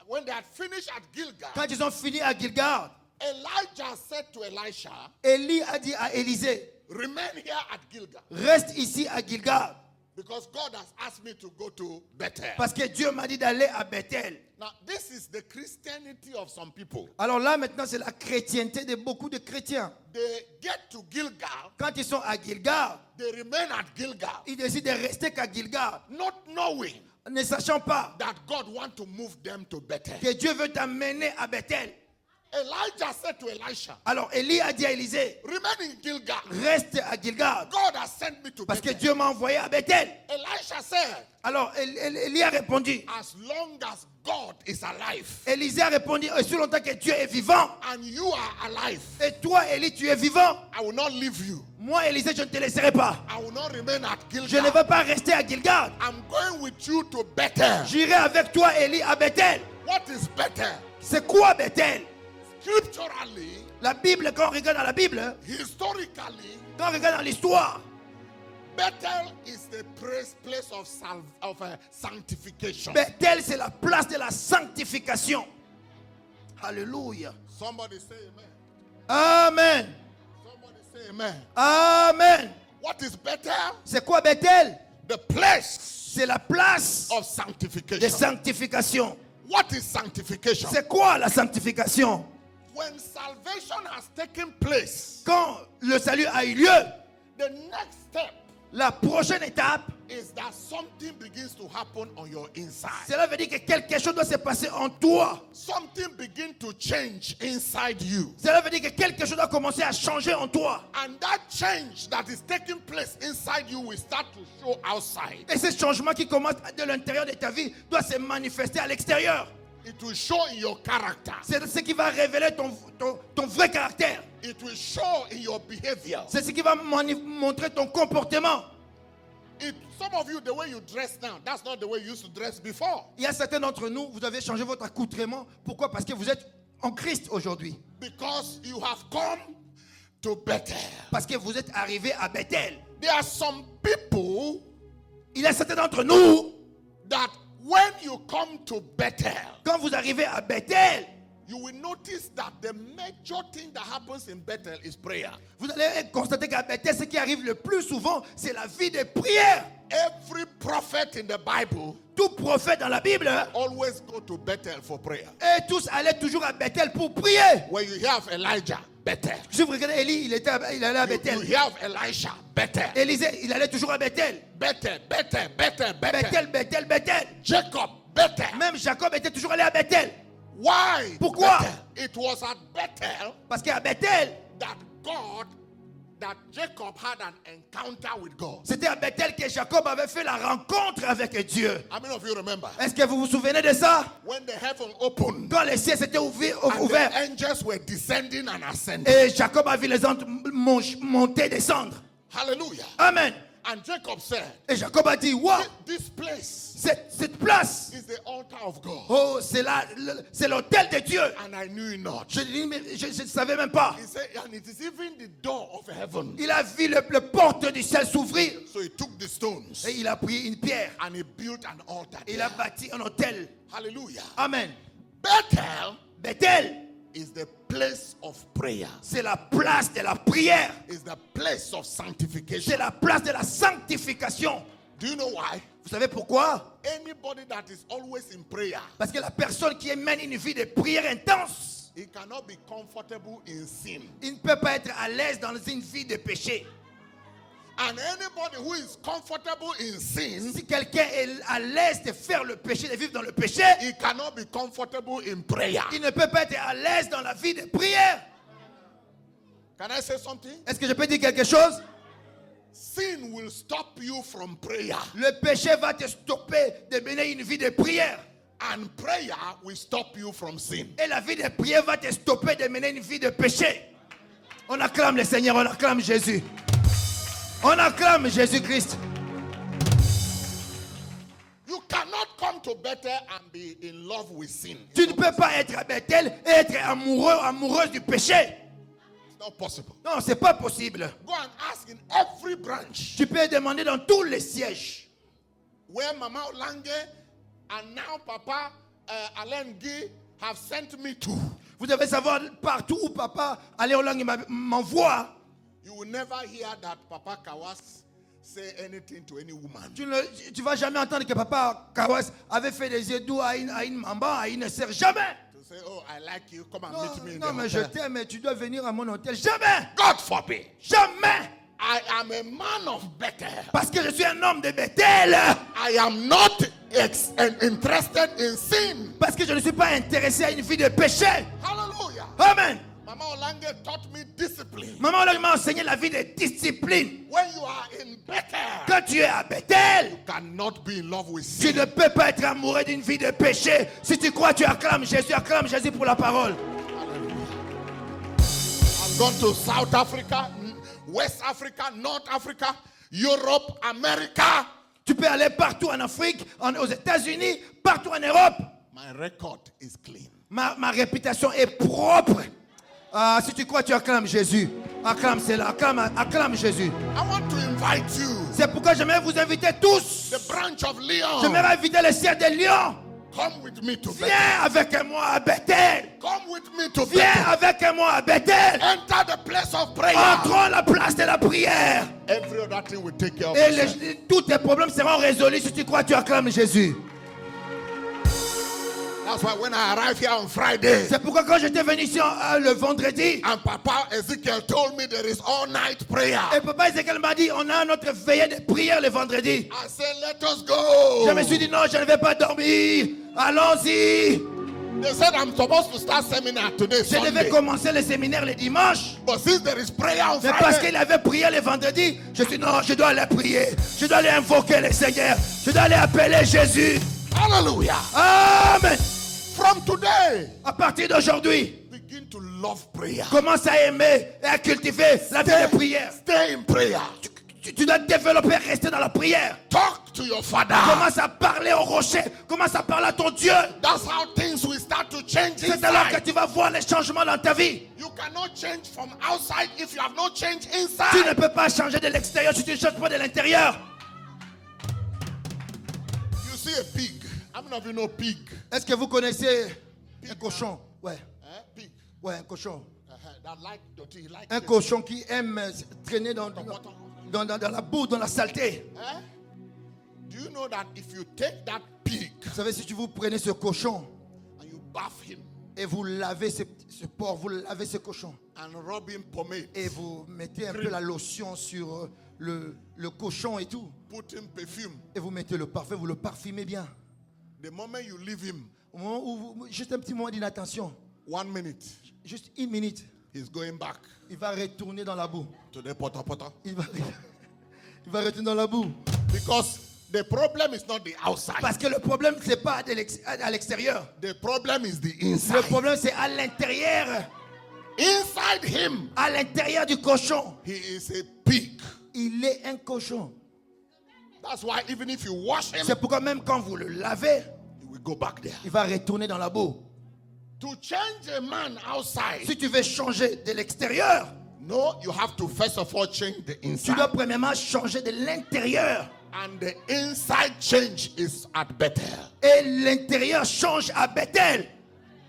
S4: when they had finished at Gilgal,
S3: Quand ils ont fini à Gilgal,
S4: Elijah said to Elisha,
S3: Élie a dit à Élisée,
S4: remain here at Gilgal,
S3: reste ici à Gilgal,
S4: because God has asked me to go to Bethel.
S3: parce que Dieu m'a dit d'aller à Bethel.
S4: Now, this is the Christianity of some people.
S3: Alors là, maintenant, c'est la chrétienté de beaucoup de chrétiens.
S4: They get to Gilgal,
S3: Quand ils sont à Gilgal,
S4: they remain at Gilgal,
S3: ils décident de rester qu'à Gilgal,
S4: not knowing
S3: ne sachant pas
S4: that God wants to move them to Bethel.
S3: que Dieu veut t'amener à Bethel.
S4: Elijah said to Elisha,
S3: Alors Élie a dit à Élisée,
S4: remain in Gilgal.
S3: reste à Gilgal,
S4: God has sent me to
S3: parce que
S4: Bethel.
S3: Dieu m'a envoyé à Bethel.
S4: Elisha said,
S3: Alors Élie a répondu,
S4: as long as God is alive
S3: Élisée a répondu, aussi longtemps que Dieu est vivant,
S4: and you are alive,
S3: et toi Élie, tu es vivant,
S4: I will not leave you.
S3: moi Élisée, je ne te laisserai pas.
S4: I will not remain at
S3: Je ne
S4: Gilgal.
S3: vais pas rester à Gilgal.
S4: I'm going with you to Bethel.
S3: J'irai avec toi, Élie, à Bethel.
S4: What is Bethel?
S3: C'est quoi Bethel?
S4: Scripturally,
S3: La Bible, quand on regarde dans la Bible,
S4: historically,
S3: quand on regarde dans l'histoire,
S4: Bethel is the place of sanctification.
S3: Bethel, c'est la place de la sanctification. Alléluia.
S4: Somebody say amen.
S3: Amen.
S4: Somebody say amen.
S3: Amen.
S4: What is Bethel?
S3: C'est quoi Bethel?
S4: The place
S3: C'est la place
S4: of
S3: de
S4: sanctification.
S3: sanctification.
S4: What is sanctification?
S3: C'est quoi la sanctification?
S4: When salvation has taken place,
S3: Quand le salut a eu lieu,
S4: the next step
S3: la prochaine étape,
S4: is that something begins to happen on your inside.
S3: cela veut dire que quelque chose doit se passer en toi.
S4: Something begins to change inside you.
S3: Cela veut dire que quelque chose doit commencer à changer en toi.
S4: And that change that is taking place inside you will start to show outside.
S3: Et ce changement qui commence de l'intérieur de ta vie doit se manifester à l'extérieur.
S4: It will show in your character.
S3: C'est ce qui va révéler ton vrai caractère.
S4: It will show in your behavior.
S3: C'est ce qui va montrer ton comportement.
S4: Some of you, the way you dress now, that's not the way you used to dress before.
S3: Il y a certains d'entre nous, vous avez changé votre accoutrement. Pourquoi? Parce que vous êtes en Christ aujourd'hui.
S4: Because you have come to Bethel.
S3: Parce que vous êtes arrivé à Bethel.
S4: There are some people
S3: Il y a certains d'entre nous,
S4: that when you come to Bethel,
S3: quand vous arrivez à Bethel,
S4: you will notice that the major thing that happens in Bethel is prayer.
S3: vous allez constater qu'à Bethel, ce qui arrive le plus souvent, c'est la vie de prière.
S4: Every prophet in the Bible
S3: Tout prophète dans la Bible,
S4: always go to Bethel for prayer.
S3: et tous allaient toujours à Bethel pour prier.
S4: When you hear of Elijah, Bethel.
S3: Si vous regardez Élie, il allait à
S4: You
S3: Bethel.
S4: hear of Elisha, Bethel.
S3: Élisée, il allait toujours à Bethel.
S4: Bethel.
S3: Bethel.
S4: Jacob, Bethel.
S3: Même Jacob était toujours allé à Bethel.
S4: Why?
S3: Pourquoi?
S4: Bethel? It was at Bethel
S3: Parce qu'à Bethel,
S4: that Jacob had an encounter with God.
S3: c'était à Bethel que Jacob avait fait la rencontre avec Dieu.
S4: How many of you remember?
S3: Est-ce que vous vous souvenez de ça?
S4: When the heaven opened
S3: Quand les cieux s'étaient
S4: and
S3: ouverts
S4: the angels were descending and ascending.
S3: et Jacob a vu les anges monter, descendre.
S4: Hallelujah.
S3: Amen.
S4: And Jacob said,
S3: Et Jacob a dit, wow,
S4: this place
S3: cette place,
S4: is the altar of God.
S3: oh, c'est l'autel de Dieu.
S4: And I knew it not.
S3: Je ne savais même pas.
S4: He said, and it is even the door of heaven.
S3: Il a vu le porte du ciel s'ouvrir
S4: So he took the stones
S3: et il a pris une pierre.
S4: and he built an altar.
S3: Il
S4: there.
S3: a bâti un autel.
S4: Hallelujah.
S3: Amen.
S4: Bethel
S3: Bethel,
S4: is the place of prayer.
S3: C'est la place de la prière.
S4: It's the place of
S3: C'est
S4: sanctification.
S3: la place de la sanctification.
S4: Do you know why?
S3: Vous savez pourquoi?
S4: Anybody that is always in prayer,
S3: Parce que la personne qui mène une vie de prière intense,
S4: he cannot be comfortable in sin.
S3: il ne peut pas être à l'aise dans une vie de péché.
S4: And anybody who is comfortable in sin,
S3: Si quelqu'un est à l'aise de faire le péché, de vivre dans le péché,
S4: he cannot be comfortable in prayer.
S3: il ne peut pas être à l'aise dans la vie de prière.
S4: Can I say something?
S3: Est-ce que je peux dire quelque chose?
S4: Sin will stop you from prayer,
S3: Le péché va te stopper de mener une vie de prière.
S4: and prayer will stop you from sin.
S3: Et la vie de prière va te stopper de mener une vie de péché. On acclame le Seigneur, on acclame Jésus. On acclame Jésus-Christ.
S4: You cannot come to Bethel and be in love with sin.
S3: Tu ne peux pas être à Bethel et être amoureux, amoureuse du péché.
S4: It's not possible.
S3: Non, c'est pas possible.
S4: Go and ask in every branch
S3: Tu peux demander dans tous les sièges.
S4: where Mama Olange and now Papa Alain Guy have sent me to.
S3: Vous devez savoir partout où papa Alain Olangue m'envoie.
S4: You will never hear that Papa Kawas say anything to any woman.
S3: Tu ne vas jamais entendre que papa Kawas avait fait des yeux doux à une maman, à une sœur. Jamais.
S4: To say, oh, I like you, come and
S3: Non,
S4: meet me in
S3: non,
S4: the
S3: mais je
S4: hotel.
S3: t'aime, mais tu dois venir à mon hôtel. Jamais.
S4: God forbid.
S3: Jamais.
S4: I am a man of Bethel.
S3: Parce que je suis un homme de Bethel.
S4: I am not interested in sin.
S3: Parce que je ne suis pas intéressé à une vie de péché.
S4: Hallelujah.
S3: Amen.
S4: Mama Olange taught me discipline.
S3: Maman Olangue m'a enseigné la vie de discipline.
S4: When you are in Bethel,
S3: Quand tu es à Bethel,
S4: you cannot be in love with
S3: tu
S4: sin.
S3: ne peux pas être amoureux d'une vie de péché. Si tu crois, tu acclames Jésus pour la parole.
S4: I've gone to South Africa, West Africa, North Africa, Europe, America.
S3: Tu peux aller partout en Afrique, aux États-Unis, partout en Europe.
S4: My record is clean.
S3: Ma réputation est propre. Ah, si tu crois, tu acclames Jésus. Acclame cela, acclame Jésus.
S4: I want to invite you,
S3: C'est pourquoi j'aimerais vous inviter tous.
S4: the branch of Leon.
S3: J'aimerais inviter le ciel de Lyon.
S4: Come with me to Bethel.
S3: Viens avec moi à Bethel.
S4: Come with me to
S3: Viens
S4: Bethel.
S3: avec moi à Bethel.
S4: Enter the place of prayer.
S3: Entrons la place de la prière.
S4: Every other thing will take care of
S3: Et
S4: itself.
S3: tous tes problèmes seront résolus si tu crois, tu acclames Jésus.
S4: That's why when I arrived here on Friday,
S3: C'est pourquoi quand j'étais venu ici le vendredi,
S4: and Papa Ezekiel told me there is all-night prayer,
S3: et papa Ezekiel m'a dit, on a notre veillée de prière le vendredi.
S4: I said, let us go.
S3: Je me suis dit, non, je ne vais pas dormir. Allons-y.
S4: They said I'm supposed to start seminar today,
S3: Je devais
S4: Sunday.
S3: commencer le séminaire le dimanche.
S4: But since there is prayer on
S3: Mais parce
S4: Friday,
S3: qu'il avait prié le vendredi, je suis dit, non, je dois aller prier. Je dois aller invoquer le Seigneur. Je dois aller appeler Jésus.
S4: hallelujah.
S3: Amen.
S4: From today,
S3: À partir d'aujourd'hui,
S4: begin to love prayer.
S3: commence à aimer et à cultiver la vie de prière.
S4: Stay in prayer.
S3: Tu dois développer, rester dans la prière.
S4: Talk to your father.
S3: Commence à parler au rocher. Commence à parler à ton Dieu.
S4: That's how things will start to change
S3: C'est alors que
S4: inside.
S3: tu vas voir les changements dans ta vie.
S4: You cannot change from outside if you have not changed
S3: Tu ne
S4: inside.
S3: peux pas changer de l'extérieur si tu ne changes pas de l'intérieur.
S4: You see a pig. How many of you know pig?
S3: Est-ce que vous connaissez un cochon? Ouais,
S4: Pig.
S3: ouais, un cochon.
S4: That like dirty, like
S3: Un cochon qui aime traîner dans la boue, dans la saleté.
S4: Do you know that if you take that pig
S3: Vous savez, si vous prenez ce cochon
S4: and you bath him
S3: et vous lavez ce porc, vous lavez ce cochon
S4: and rub him pomade,
S3: et vous mettez un peu la lotion sur le cochon et tout,
S4: put him perfume,
S3: et vous mettez le parfum, vous le parfumez bien.
S4: the moment you leave him,
S3: Au moment où juste un petit moment d'inattention,
S4: 1 minute,
S3: juste une minute,
S4: he's going back
S3: il va retourner dans la boue.
S4: to the potter.
S3: Il va retourner dans la boue.
S4: Because the problem is not the outside.
S3: Parce que le problème, c'est pas à l'extérieur.
S4: The problem is the
S3: Le
S4: inside.
S3: problème, c'est à l'intérieur.
S4: Inside him,
S3: À l'intérieur du cochon.
S4: he is a pig.
S3: Il est un cochon.
S4: That's why even if you wash him,
S3: C'est pourquoi même quand vous le lavez,
S4: he will go back there.
S3: il va retourner dans la boue.
S4: To change a man outside,
S3: Si tu veux changer de l'extérieur,
S4: no, you have to first of all change the
S3: tu
S4: inside.
S3: dois premièrement changer de l'intérieur.
S4: And the inside change is at Bethel.
S3: Et l'intérieur change à Bethel.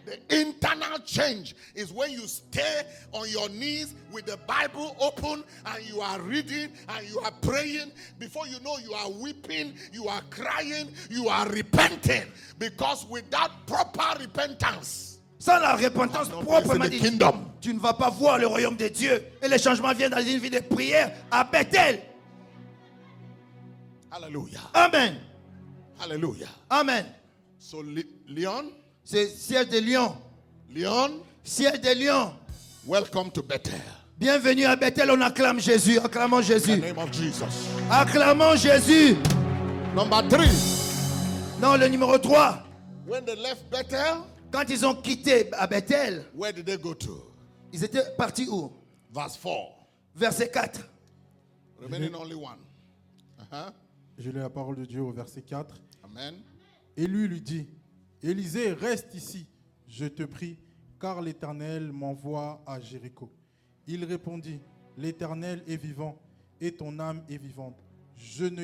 S4: The internal change is when you stay on your knees with the Bible open and you are reading and you are praying. Before you know, you are weeping, you are crying, you are repenting. Because without proper repentance,
S3: sans la repentance proprement
S4: the
S3: dite,
S4: kingdom.
S3: tu ne vas pas voir le royaume de Dieu. Et le changement vient dans une vie de prière à Bethel.
S4: Hallelujah.
S3: Amen.
S4: Hallelujah.
S3: Amen.
S4: So Leon,
S3: C'est siège de Lion.
S4: Leon,
S3: Siège de Lion.
S4: welcome to Bethel.
S3: Bienvenue à Bethel, on acclame Jésus. Acclamons
S4: In the
S3: Jésus.
S4: name of Jesus.
S3: Acclamons Jésus.
S4: Number 3,
S3: Non, le numéro 3.
S4: when they left Bethel,
S3: Quand ils ont quitté à Bethel,
S4: where did they go to?
S3: ils étaient partis où?
S4: Verse 4.
S3: Verset 4.
S4: Remaining only one. Uh-huh.
S5: Je lis la parole de Dieu au verset 4.
S4: Amen.
S5: Élu lui dit, Élisée, reste ici, je te prie, car l'Éternel m'envoie à Jéricho. Il répondit, l'Éternel est vivant et ton âme est vivante. Je ne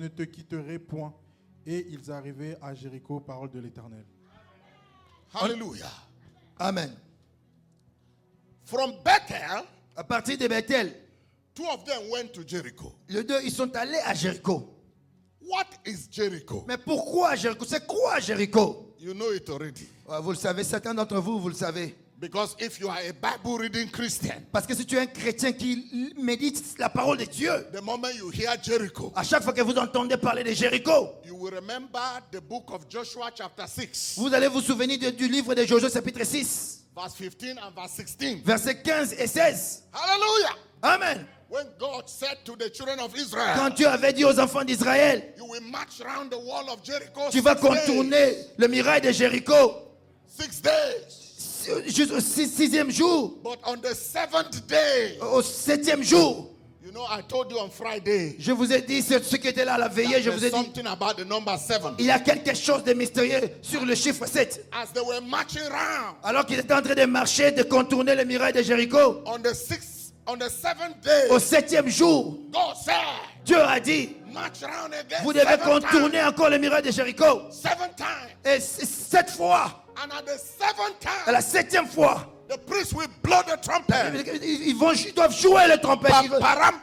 S5: te quitterai point. Et ils arrivaient à Jéricho, parole de l'Éternel.
S4: Hallelujah.
S3: Amen.
S4: From Bethel,
S3: À partir de Bethel,
S4: 2 of them went to Jericho.
S3: les deux, ils sont allés à Jéricho.
S4: What is Jericho?
S3: Mais pourquoi Jéricho? C'est quoi Jéricho?
S4: You know it already.
S3: Vous le savez, certains d'entre vous, vous le savez.
S4: Because if you are a Bible reading Christian,
S3: Parce que si tu es un chrétien qui médite la parole de Dieu,
S4: the moment you hear Jericho,
S3: à chaque fois que vous entendez parler de Jéricho,
S4: you will remember the book of Joshua chapter 6,
S3: vous allez vous souvenir du livre de Josué chapitre 6,
S4: verse 15 and verse 16.
S3: versets 15 et 16.
S4: Hallelujah.
S3: Amen.
S4: When God said to the children of Israel,
S3: Quand Dieu avait dit aux enfants d'Israël,
S4: you will march around the wall of Jericho
S3: tu vas
S4: 6 days.
S3: contourner le mirail de Jéricho
S4: 6 days.
S3: jusqu'au sixième jour,
S4: But on the 7th day,
S3: au septième jour.
S4: you know, I told you on Friday,
S3: Je vous ai dit, ceux qui étaient là à la veillée, je
S4: there's
S3: vous ai dit,
S4: something about the number 7.
S3: il y a quelque chose de mystérieux sur le chiffre 7.
S4: As they were marching around
S3: Alors qu'ils étaient en train de marcher, de contourner le mirail de Jéricho,
S4: on the 7th day,
S3: au septième jour,
S4: God said,
S3: Dieu a dit,
S4: march around again.
S3: vous devez
S4: 7
S3: contourner
S4: times.
S3: encore le mirail de Jéricho.
S4: 7 times.
S3: Et 7 fois,
S4: And at the 7th
S3: à la
S4: time,
S3: 7e fois,
S4: the priest will blow the trumpet.
S3: ils doivent jouer la trompette.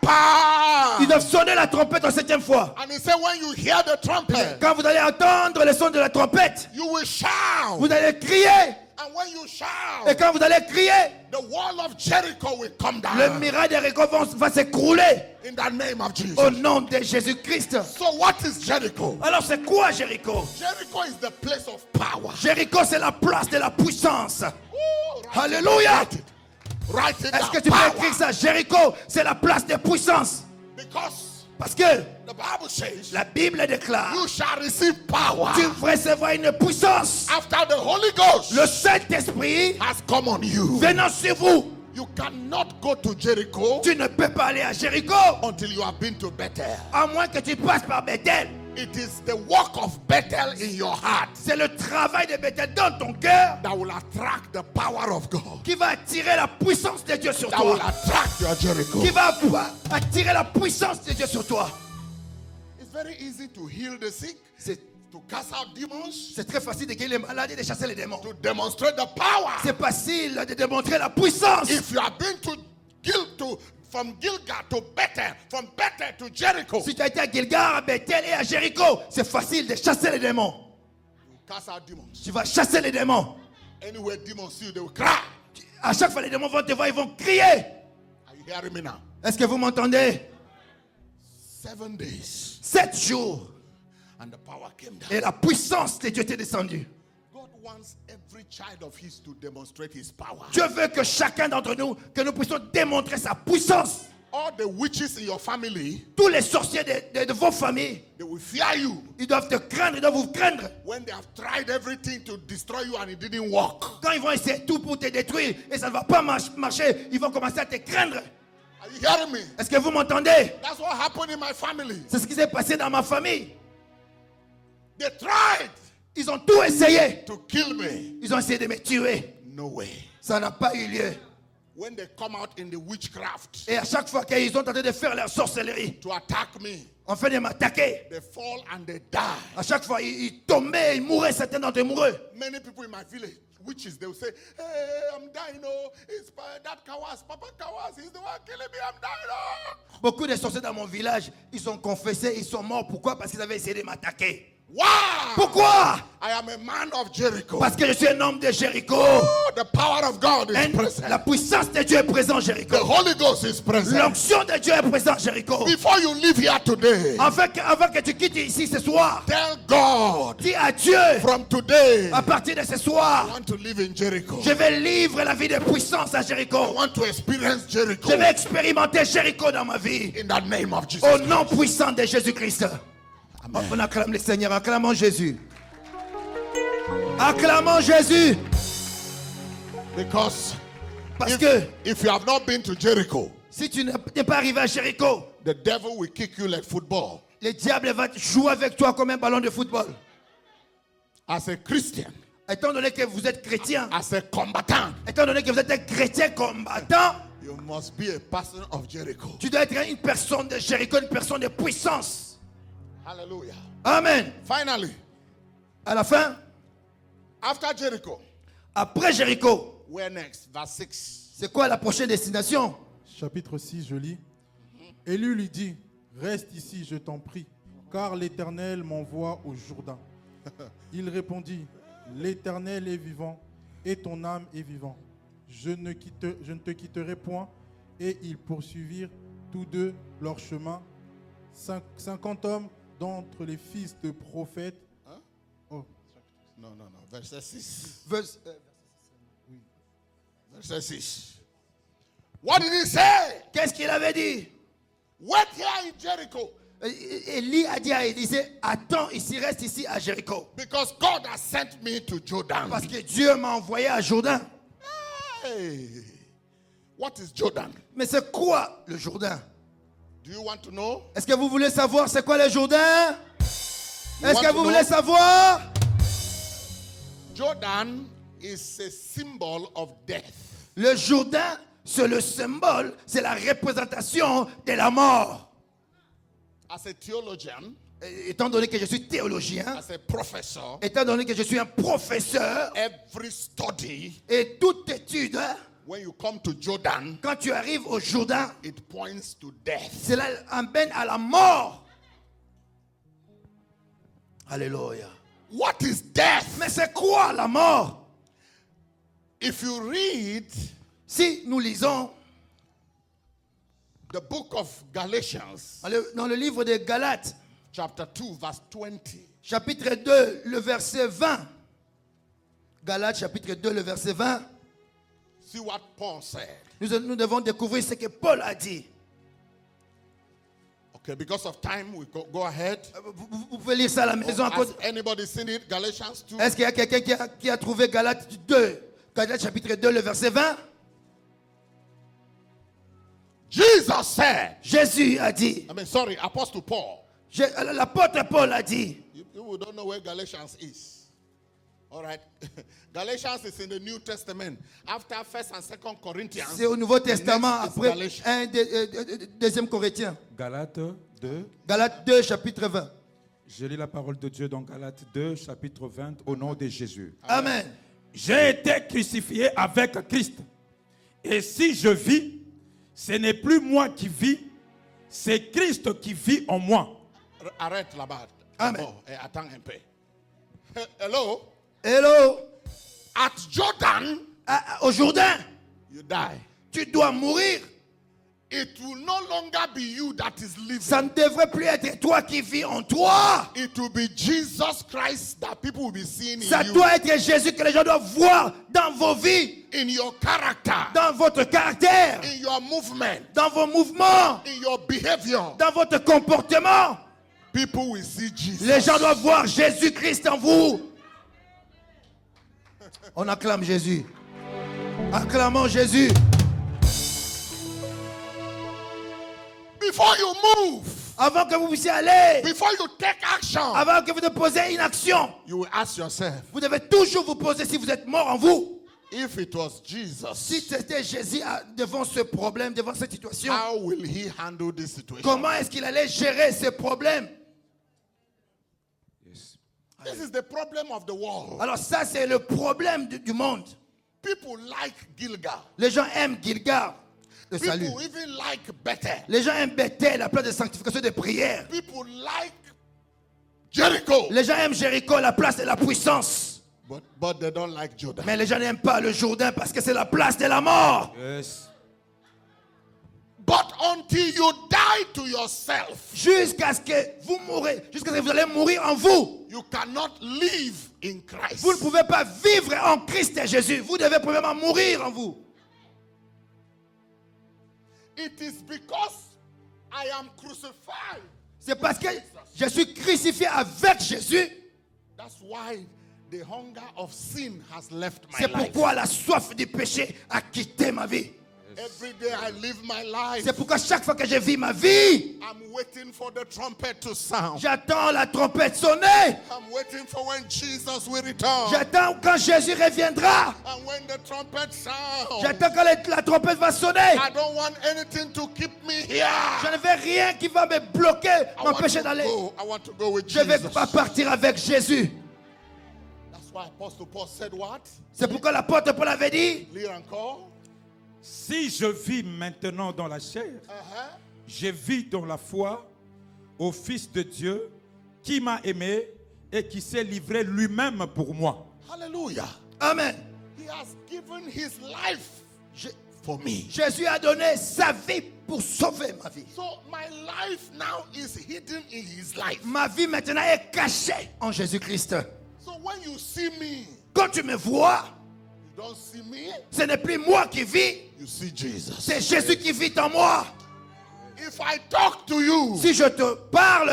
S4: Parampa.
S3: Ils doivent sonner la trompette en 7e fois.
S4: And he said, when you hear the trumpet,
S3: Quand vous allez entendre le son de la trompette,
S4: you will shout.
S3: vous allez crier.
S4: And when you
S3: Et
S4: shout,
S3: quand vous allez crier,
S4: the wall of Jericho will come
S3: le
S4: down.
S3: mirail de Jéricho va s'écrouler
S4: In the name of Jesus.
S3: au nom de Jésus-Christ.
S4: So what is Jericho?
S3: Alors c'est quoi Jéricho?
S4: Jericho is the place of power.
S3: Jéricho, c'est la place de la puissance.
S4: Ooh, write it,
S3: Alléluia.
S4: write it. Write it
S3: Est-ce que
S4: down.
S3: tu peux
S4: Power.
S3: écrire ça? Jéricho, c'est la place de puissance.
S4: Because
S3: Parce que
S4: the Bible says,
S3: la Bible déclare,
S4: you shall receive power
S3: tu recevras une puissance.
S4: after the Holy Ghost
S3: Le Saint-Esprit
S4: has come on you.
S3: venant sur vous.
S4: You cannot go to Jericho
S3: Tu ne peux pas aller à Jéricho
S4: until you have been to Bethel.
S3: à moins que tu passes par Bethel.
S4: It is the work of Bethel in your heart
S3: C'est le travail de Bethel dans ton cœur
S4: that will attract the power of God.
S3: qui va attirer la puissance de Dieu sur
S4: That will
S3: toi.
S4: attract your Jericho.
S3: Qui va attirer la puissance de Dieu sur toi.
S4: It's very easy to heal the sick,
S3: C'est
S4: to cast out demons,
S3: très facile de guérir les malades et de chasser les démons.
S4: to demonstrate the power.
S3: C'est facile de démontrer la puissance.
S4: If you have been from Gilgal to Bethel, from Bethel to Jericho,
S3: Si tu as été à Gilgal, à Bethel et à Jéricho, c'est facile de chasser les démons.
S4: you cast out demons.
S3: Tu vas chasser les démons.
S4: Anywhere demons see you, they will cry.
S3: À chaque fois, les démons vont te voir, ils vont crier.
S4: Are you hearing me now?
S3: Est-ce que vous m'entendez?
S4: 7 days,
S3: 7 jours.
S4: and the power came down.
S3: Et la puissance de Dieu t'est descendue.
S4: God wants every child of his to demonstrate his power.
S3: Dieu veut que chacun d'entre nous, que nous puissions démontrer sa puissance.
S4: All the witches in your family,
S3: Tous les sorciers de vos familles,
S4: they will fear you
S3: ils doivent te craindre, ils doivent vous craindre.
S4: when they have tried everything to destroy you and it didn't work.
S3: Quand ils vont essayer tout pour te détruire et ça ne va pas marcher, ils vont commencer à te craindre.
S4: Are you hearing me?
S3: Est-ce que vous m'entendez?
S4: That's what happened in my family.
S3: C'est ce qui s'est passé dans ma famille.
S4: They tried
S3: Ils ont tout essayé.
S4: to kill me.
S3: Ils ont essayé de me tuer.
S4: No way.
S3: Ça n'a pas eu lieu.
S4: when they come out in the witchcraft
S3: Et à chaque fois qu'ils sont en train de faire leur sorcellerie,
S4: to attack me,
S3: en fait de m'attaquer,
S4: they fall and they die.
S3: à chaque fois ils tombaient, ils mouraient, certains d'entre eux mouraient.
S4: Many people in my village, witches, they will say, hey, I'm dying, oh, it's that Kawas, Papa Kawas, he's the one killing me, I'm dying, oh.
S3: Beaucoup de sorciers dans mon village, ils ont confessé, ils sont morts. Pourquoi? Parce qu'ils avaient essayé de m'attaquer.
S4: Wow!
S3: Pourquoi?
S4: I am a man of Jericho.
S3: Parce que je suis un homme de Jéricho.
S4: Oh, the power of God is present.
S3: La puissance de Dieu est présente, Jéricho.
S4: The Holy Ghost is present.
S3: L'onction de Dieu est présente, Jéricho.
S4: Before you leave here today,
S3: Avant que tu quittes ici ce soir,
S4: tell God,
S3: dis à Dieu,
S4: from today,
S3: à partir de ce
S4: I
S3: soir,
S4: want to live in Jericho.
S3: je vais livrer la vie de puissance à
S4: I
S3: Jéricho.
S4: want to experience Jericho.
S3: Je vais expérimenter Jéricho dans ma vie.
S4: In the name of Jesus.
S3: Au nom puissant de Jésus-Christ. On acclame le Seigneur, acclamons Jésus. Acclamons Jésus.
S4: Because
S3: Parce que
S4: if you have not been to Jericho,
S3: si tu n'es pas arrivé à Jéricho,
S4: the devil will kick you like football.
S3: le diable va jouer avec toi comme un ballon de football.
S4: As a Christian,
S3: Étant donné que vous êtes chrétien,
S4: as a combatant,
S3: étant donné que vous êtes un chrétien combattant,
S4: you must be a person of Jericho.
S3: tu dois être une personne de Jéricho, une personne de puissance.
S4: Hallelujah.
S3: Amen.
S4: Finally,
S3: À la fin,
S4: after Jericho,
S3: après Jéricho,
S4: where next? Verse 6.
S3: c'est quoi la prochaine destination?
S5: Chapitre 6, je lis. Élie lui dit, reste ici, je t'en prie, car l'Éternel m'envoie au Jourdain. Il répondit, l'Éternel est vivant et ton âme est vivant. Je ne te quitterai point. Et ils poursuivirent tous deux leur chemin. 50 hommes d'entre les fils de prophètes.
S4: Hein?
S5: Oh.
S4: No. Verse 6.
S3: Verse-
S4: Verse 6. What did he say?
S3: Qu'est-ce qu'il avait dit?
S4: Wait here in Jericho.
S3: Élie a dit à Élisée, attends ici, reste ici à Jéricho.
S4: Because God has sent me to Jordan.
S3: Parce que Dieu m'a envoyé à Jourdain.
S4: Hey. What is Jordan?
S3: Mais c'est quoi le Jourdain?
S4: Do you want to know?
S3: Est-ce que vous voulez savoir c'est quoi le Jourdain?
S4: You
S3: Est-ce
S4: want
S3: que
S4: to
S3: vous
S4: know?
S3: voulez savoir?
S4: Jordan is a symbol of death.
S3: Le Jourdain, c'est le symbole, c'est la représentation de la mort.
S4: As a theologian,
S3: Étant donné que je suis théologien,
S4: as a professor,
S3: étant donné que je suis un professeur,
S4: every study,
S3: et toute étude,
S4: when you come to Jordan,
S3: quand tu arrives au Jourdain,
S4: it points to death.
S3: cela amène à la mort. Alléluia.
S4: What is death?
S3: Mais c'est quoi la mort?
S4: If you read
S3: Si nous lisons
S4: the book of Galatians,
S3: dans le livre de Galates,
S4: chapter 2, verse 20,
S3: chapitre 2, le verset 20. Galates, chapitre 2, le verset 20.
S4: see what Paul said.
S3: Nous devons découvrir ce que Paul a dit.
S4: Okay, because of time, we go ahead.
S3: Vous pouvez lire ça à la maison.
S4: Has anybody seen it? Galatians 2.
S3: Est-ce qu'il y a quelqu'un qui a trouvé Galates 2, Galates chapitre 2, le verset 20?
S4: Jesus said,
S3: Jésus a dit,
S4: Apostle Paul.
S3: l'apôtre Paul a dit,
S4: You don't know where Galatians is. All right. Galatians is in the New Testament. After 1st and 2nd Corinthians.
S3: c'est au Nouveau Testament,
S4: next is
S3: après
S4: Galatians.
S3: deuxième Corinthiens.
S1: Galates 2.
S3: Galates 2, chapitre 20.
S1: Je lis la parole de Dieu dans Galates 2, chapitre 20, au nom de Jésus.
S3: Amen.
S1: J'ai été crucifié avec Christ. Et si je vis, ce n'est plus moi qui vis, c'est Christ qui vit en moi.
S4: Arrête là-bas.
S3: Amen.
S4: Attends un peu. Hello?
S3: Hello.
S4: At Jordan,
S3: Au Jourdain,
S4: you die.
S3: tu dois mourir.
S4: It will no longer be you that is living.
S3: Ça ne devrait plus être toi qui vis en toi.
S4: It will be Jesus Christ that people will be seeing in
S3: Ça
S4: you.
S3: doit être Jésus que les gens doivent voir dans vos vies,
S4: In your character.
S3: dans votre caractère,
S4: In your movement.
S3: dans vos mouvements,
S4: In your behavior.
S3: dans votre comportement.
S4: People will see Jesus.
S3: Les gens doivent voir Jésus-Christ en vous. On acclame Jésus. Acclamons Jésus.
S4: Before you move,
S3: Avant que vous puissiez aller,
S4: before you take action,
S3: avant que vous ne posiez une action,
S4: you will ask yourself,
S3: vous devez toujours vous poser si vous êtes mort en vous.
S4: If it was Jesus,
S3: Si c'était Jésus devant ce problème, devant cette situation,
S4: how will he handle this situation?
S3: comment est-ce qu'il allait gérer ce problème?
S1: Yes.
S4: This is the problem of the world.
S3: Alors ça, c'est le problème du monde.
S4: People like Gilgal.
S3: Les gens aiment Gilgal, le salut.
S4: People even like Bethel.
S3: Les gens aiment Bethel, la place de sanctification et de prière.
S4: People like Jericho.
S3: Les gens aiment Jéricho, la place de la puissance.
S4: But they don't like Jordan.
S3: Mais les gens n'aiment pas le Jourdain parce que c'est la place de la mort.
S1: Yes.
S4: But until you die to yourself,
S3: Jusqu'à ce que vous mourrez, jusqu'à ce que vous allez mourir en vous.
S4: you cannot live in Christ.
S3: Vous ne pouvez pas vivre en Christ et Jésus. Vous devez premièrement mourir en vous.
S4: It is because I am crucified.
S3: C'est parce que je suis crucifié avec Jésus.
S4: That's why the hunger of sin has left my
S3: C'est
S4: life.
S3: pourquoi la soif du péché a quitté ma vie.
S4: Every day I live my life.
S3: C'est pourquoi chaque fois que je vis ma vie,
S4: I'm waiting for the trumpet to sound.
S3: j'attends la trompette sonner.
S4: I'm waiting for when Jesus will return.
S3: J'attends quand Jésus reviendra.
S4: And when the trumpet sounds,
S3: J'attends quand la trompette va sonner.
S4: I don't want anything to keep me here.
S3: Je ne veux rien qui va me bloquer, m'empêcher d'aller.
S4: I want to go with
S3: Je vais
S4: Jesus.
S3: pas partir avec Jésus.
S4: That's why Apostle Paul said what?
S3: C'est pourquoi l'apôtre Paul avait dit,
S4: Lire encore.
S1: Si je vis maintenant dans la chair, je vis dans la foi au Fils de Dieu qui m'a aimé et qui s'est livré lui-même pour moi.
S4: Hallelujah.
S3: Amen.
S4: He has given his life for me.
S3: Jésus a donné sa vie pour sauver ma vie.
S4: So my life now is hidden in his life.
S3: Ma vie maintenant est cachée en Jésus-Christ.
S4: So when you see me,
S3: Quand tu me vois,
S4: you don't see me,
S3: ce n'est plus moi qui vis,
S4: you see Jesus.
S3: c'est Jésus qui vit en moi.
S4: If I talk to you,
S3: Si je te parle,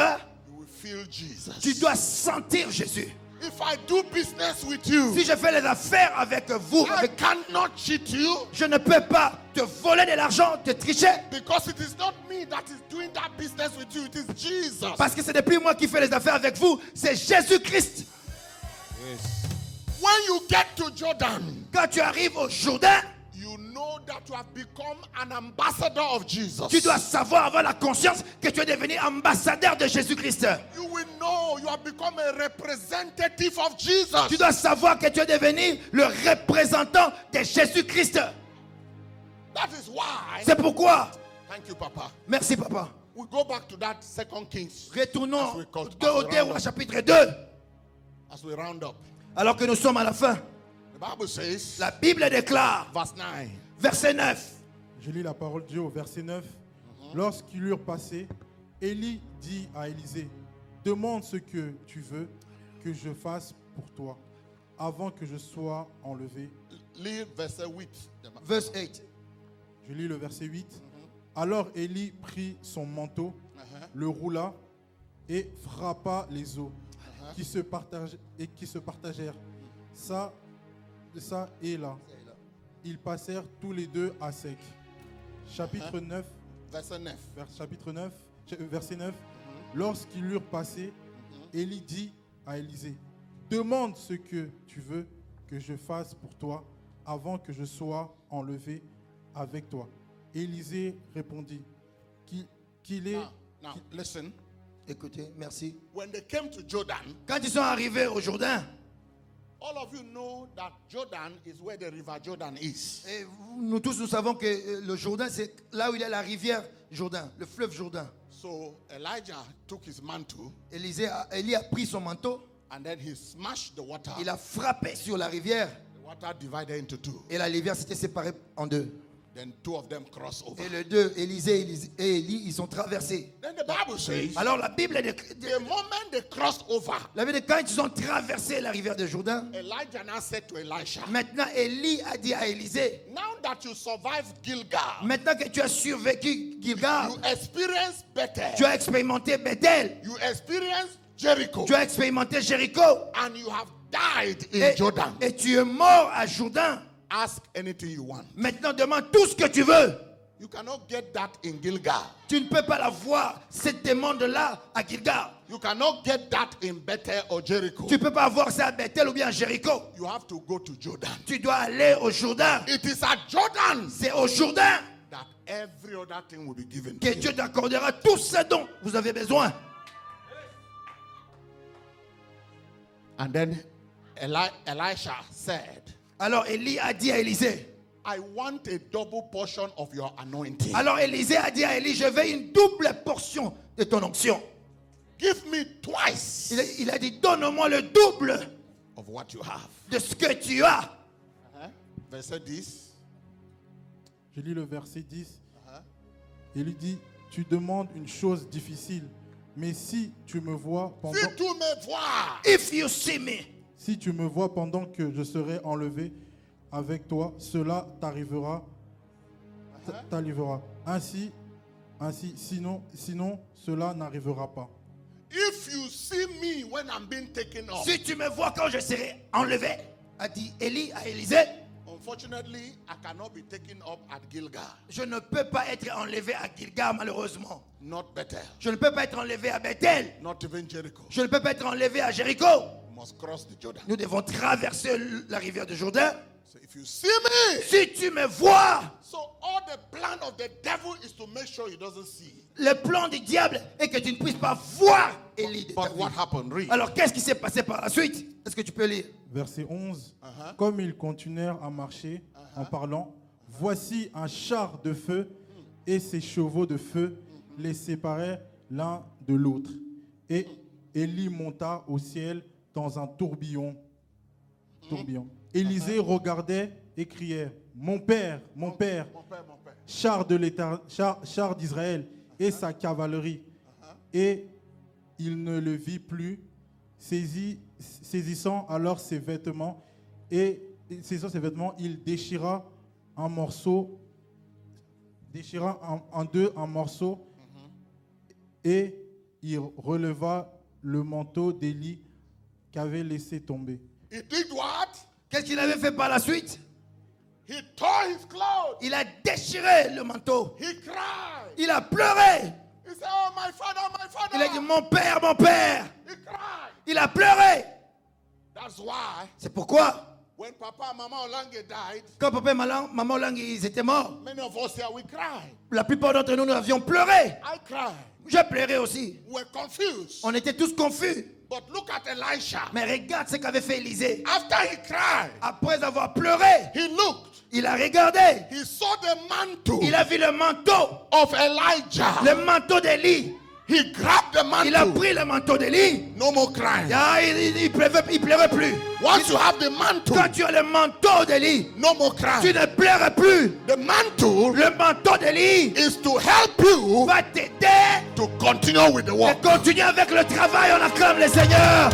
S4: you will feel Jesus.
S3: tu dois sentir Jésus.
S4: If I do business with you,
S3: Si je fais les affaires avec vous,
S4: I
S3: avec
S4: cannot cheat you
S3: je ne peux pas te voler de l'argent, te tricher.
S4: because it is not me that is doing that business with you, it is Jesus.
S3: Parce que ce n'est plus moi qui fais les affaires avec vous, c'est Jésus-Christ.
S4: When you get to Jordan,
S3: Quand tu arrives au Jourdain,
S4: you know that you have become an ambassador of Jesus.
S3: tu dois savoir, avoir la conscience que tu es devenu ambassadeur de Jésus-Christ.
S4: You will know you have become a representative of Jesus.
S3: Tu dois savoir que tu es devenu le représentant de Jésus-Christ.
S4: That is why.
S3: C'est pourquoi,
S4: Thank you, Papa.
S3: merci papa,
S4: We go back to that 2 Kings
S3: retournons
S4: As we cut-
S3: au
S4: as we
S3: 2
S4: round
S3: au
S4: up.
S3: chapitre 2,
S4: as we round up.
S3: alors que nous sommes à la fin.
S4: The Bible says,
S3: La Bible déclare,
S4: verse 9.
S3: verset 9,
S5: Je lis la parole de Dieu au verset 9. Lorsqu'ils eurent passé, Élie dit à Élisée, demande ce que tu veux que je fasse pour toi, avant que je sois enlevé.
S4: Leave verse 8.
S3: verset 8.
S5: Je lis le verset 8. Alors Élie prit son manteau, le roula et frappa les eaux qui se partagèrent. Ça et là. Ils passèrent tous les deux à sec. Chapitre 9,
S4: Verse 9.
S5: verset 9. Lorsqu'ils eurent passé, Élie dit à Élisée, demande ce que tu veux que je fasse pour toi avant que je sois enlevé avec toi. Élisée répondit, qu'il est...
S4: Now, listen.
S3: Écoutez, merci.
S4: When they came to Jordan,
S3: Quand ils sont arrivés au Jourdain,
S4: all of you know that Jordan is where the river Jordan is.
S3: et nous tous nous savons que le Jourdain, c'est là où il y a la rivière Jourdain, le fleuve Jourdain.
S4: So Elijah took his mantle
S3: Élie a pris son manteau,
S4: and then he smashed the water.
S3: il a frappé sur la rivière
S4: The water divided into two.
S3: et la rivière s'était séparée en deux.
S4: Then two of them crossed over.
S3: Et les deux, Élisée et Élie, ils sont traversés.
S4: Then the Bible says,
S3: Alors la Bible,
S4: the moment they crossed over,
S3: la Bible, quand ils ont traversé la rivière de Jourdain,
S4: Elijah now said to Elisha,
S3: maintenant Élie a dit à Élisée,
S4: now that you survived Gilgal,
S3: maintenant que tu as survécu Gilgal,
S4: you experienced Bethel,
S3: tu as expérimenté Bethel,
S4: you experienced Jericho,
S3: tu as expérimenté Jéricho,
S4: and you have died in Jordan.
S3: et tu es mort à Jourdain.
S4: Ask anything you want.
S3: Maintenant demande tout ce que tu veux.
S4: You cannot get that in Gilgal.
S3: Tu ne peux pas la voir, cette demande-là, à Gilgal.
S4: You cannot get that in Bethel or Jericho.
S3: Tu ne peux pas voir ça à Bethel ou bien à Jéricho.
S4: You have to go to Jordan.
S3: Tu dois aller au Jourdain.
S4: It is at Jordan
S3: C'est au Jourdain
S4: that every other thing will be given
S3: que
S4: to you.
S3: Dieu t'accordera tout ce dont vous avez besoin.
S4: And then Elisha said,
S3: Alors Élie a dit à Élisée.
S4: I want a double portion of your anointing.
S3: Alors Élisée a dit à Élie, je veux une double portion de ton onction.
S4: Give me twice
S3: Il a dit, donne-moi le double
S4: of what you have.
S3: de ce que tu as.
S4: Verset 10.
S5: Je lis le verset 10. Il lui dit, tu demandes une chose difficile, mais si tu me vois pendant,
S4: Si tu me vois,
S3: If you see me,
S5: si tu me vois pendant que je serai enlevé avec toi, cela t'arrivera. T'arrivera. Ainsi, sinon, cela n'arrivera pas.
S4: if you see me when I'm being taken up,
S3: si tu me vois quand je serai enlevé, a dit Élie à Élisée,
S4: unfortunately, I cannot be taken up at Gilgal,
S3: je ne peux pas être enlevé à Gilgal malheureusement.
S4: not Bethel,
S3: Je ne peux pas être enlevé à Bethel.
S4: not even Jericho.
S3: Je ne peux pas être enlevé à Jéricho.
S4: You must cross the Jordan.
S3: Nous devons traverser la rivière de Jourdain.
S4: So if you see me,
S3: Si tu me vois,
S4: so all the plan of the devil is to make sure he doesn't see.
S3: le plan du diable est que tu ne puisses pas voir Élie de ta
S4: But what
S3: vie.
S4: happened? Read.
S3: Alors qu'est-ce qui s'est passé par la suite? Est-ce que tu peux lire?
S5: Verset 11. Comme ils continuèrent à marcher en parlant, voici un char de feu et ses chevaux de feu les séparaient l'un de l'autre. Et Élie monta au ciel dans un tourbillon. Élisée regardait et criait, mon père,
S4: Mon père.
S5: char d'Israël et sa cavalerie. Et il ne le vit plus, saisissant alors ses vêtements, il déchira en deux un morceau, et il releva le manteau d'Élie qu'avait laissé tomber.
S4: He did what?
S3: Qu'est-ce qu'il avait fait par la suite?
S4: He tore his clothes.
S3: Il a déchiré le manteau.
S4: He cried.
S3: Il a pleuré.
S4: He said, oh, my father, my father.
S3: Il a dit, mon père, mon père.
S4: He cried.
S3: Il a pleuré.
S4: That's why
S3: C'est pourquoi,
S4: when Papa and Mama Olange died,
S3: quand papa et maman Lang, ils étaient morts,
S4: many of us here, we cried.
S3: la plupart d'entre nous, nous avions pleuré.
S4: I cried.
S3: J'ai pleuré aussi.
S4: We were confused.
S3: On était tous confus.
S4: But look at Elisha.
S3: Mais regarde ce qu'avait fait Élisée.
S4: After he cried,
S3: Après avoir pleuré,
S4: he looked.
S3: il a regardé.
S4: He saw the mantle
S3: Il a vu le manteau.
S4: of Elijah.
S3: Le manteau d'Élie.
S4: He grabbed the
S3: Il a
S4: mantle.
S3: pris le manteau d'Élie.
S4: No more crying.
S3: Ah, il pleurait plus.
S4: Once you have the mantle,
S3: Quand tu as le manteau d'Élie,
S4: no more
S3: tu
S4: crying.
S3: ne pleures plus.
S4: The mantle
S3: Le manteau d'Élie
S4: is to help you
S3: va t'aider
S4: to continue with the
S3: et
S4: work.
S3: continuer avec le travail. On acclame le Seigneur.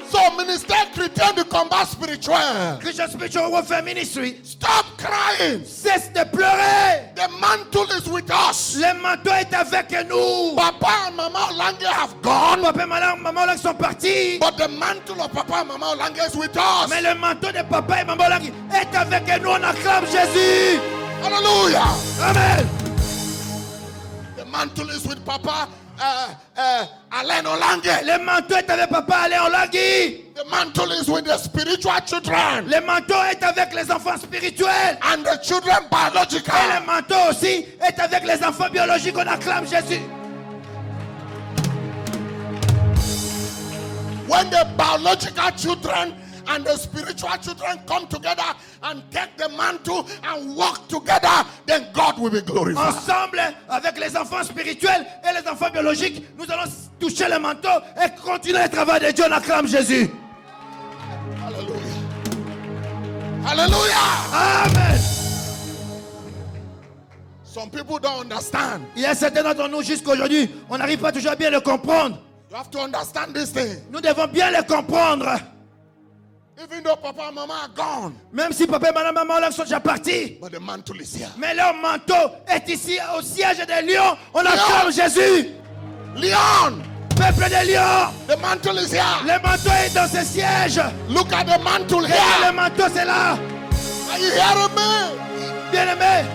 S4: So minister Christian to combat spiritual.
S3: Christian Spiritual Warfare Ministry,
S4: Stop crying.
S3: cesse de pleurer.
S4: The mantle is with us.
S3: Le manteau est avec nous.
S4: Papa and Mama Olange have gone,
S3: Papa et maman Lang sont partis.
S4: but the mantle of Papa and Mama Olange is with us.
S3: Mais le manteau de papa et maman Lang est avec nous. On acclame Jésus.
S4: Hallelujah.
S3: Amen.
S4: The mantle is with Papa Alain Olange.
S3: Le manteau est avec papa Alain Olangui.
S4: The mantle is with the spiritual children
S3: Le manteau est avec les enfants spirituels.
S4: and the children
S3: Et
S4: biological.
S3: le manteau aussi est avec les enfants biologiques. On acclame Jésus.
S4: When the biological children and the spiritual children come together and take the mantle and walk together, then God will be glorified.
S3: Ensemble, avec les enfants spirituels et les enfants biologiques, nous allons toucher le manteau et continuer le travail de Dieu. On acclame Jésus.
S4: Hallelujah. Hallelujah.
S3: Amen.
S4: Some people don't understand.
S3: Il y a certains d'entre nous jusqu'aujourd'hui, on n'arrive pas toujours à bien le comprendre.
S4: You have to understand this thing.
S3: Nous devons bien le comprendre.
S4: Even though Papa and Mama are gone,
S3: Même si papa et maman Lang sont déjà partis.
S4: but the mantle is here.
S3: Mais leur manteau est ici au siège des lions. On acclame Jésus.
S4: Leon,
S3: Peuple des lions.
S4: the mantle is here.
S3: Le manteau est dans ce siège.
S4: Look at the mantle
S3: Le
S4: here.
S3: manteau c'est là.
S4: Are you hearing me?
S3: Bien-aimé,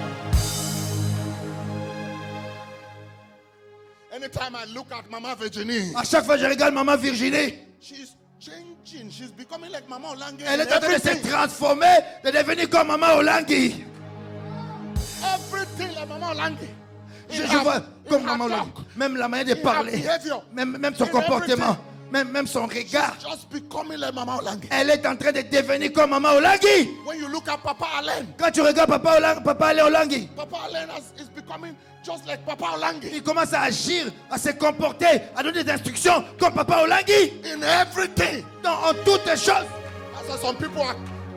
S4: Anytime I look at Mama Virginie,
S3: à chaque fois que je regarde Maman Virginie,
S4: she's changing. She's becoming like Mama Olange.
S3: elle
S4: in
S3: est en train de se
S4: everything.
S3: transformer, de devenir comme Maman Olangi.
S4: Everything like Mama Olange.
S3: Je vois comme Maman Olangi. Même la manière de parler, même son comportement, même son regard.
S4: Just becoming like Mama Olange.
S3: Elle est en train de devenir comme Maman Olangi.
S4: When you look at Papa Allen,
S3: Quand tu regardes Papa Ale Olangi,
S4: Papa Allen is becoming just like Papa Olange.
S3: il commence à agir, à se comporter, à donner des instructions comme Papa Olangi.
S4: In everything.
S3: En toutes les choses.
S4: That's why some people are,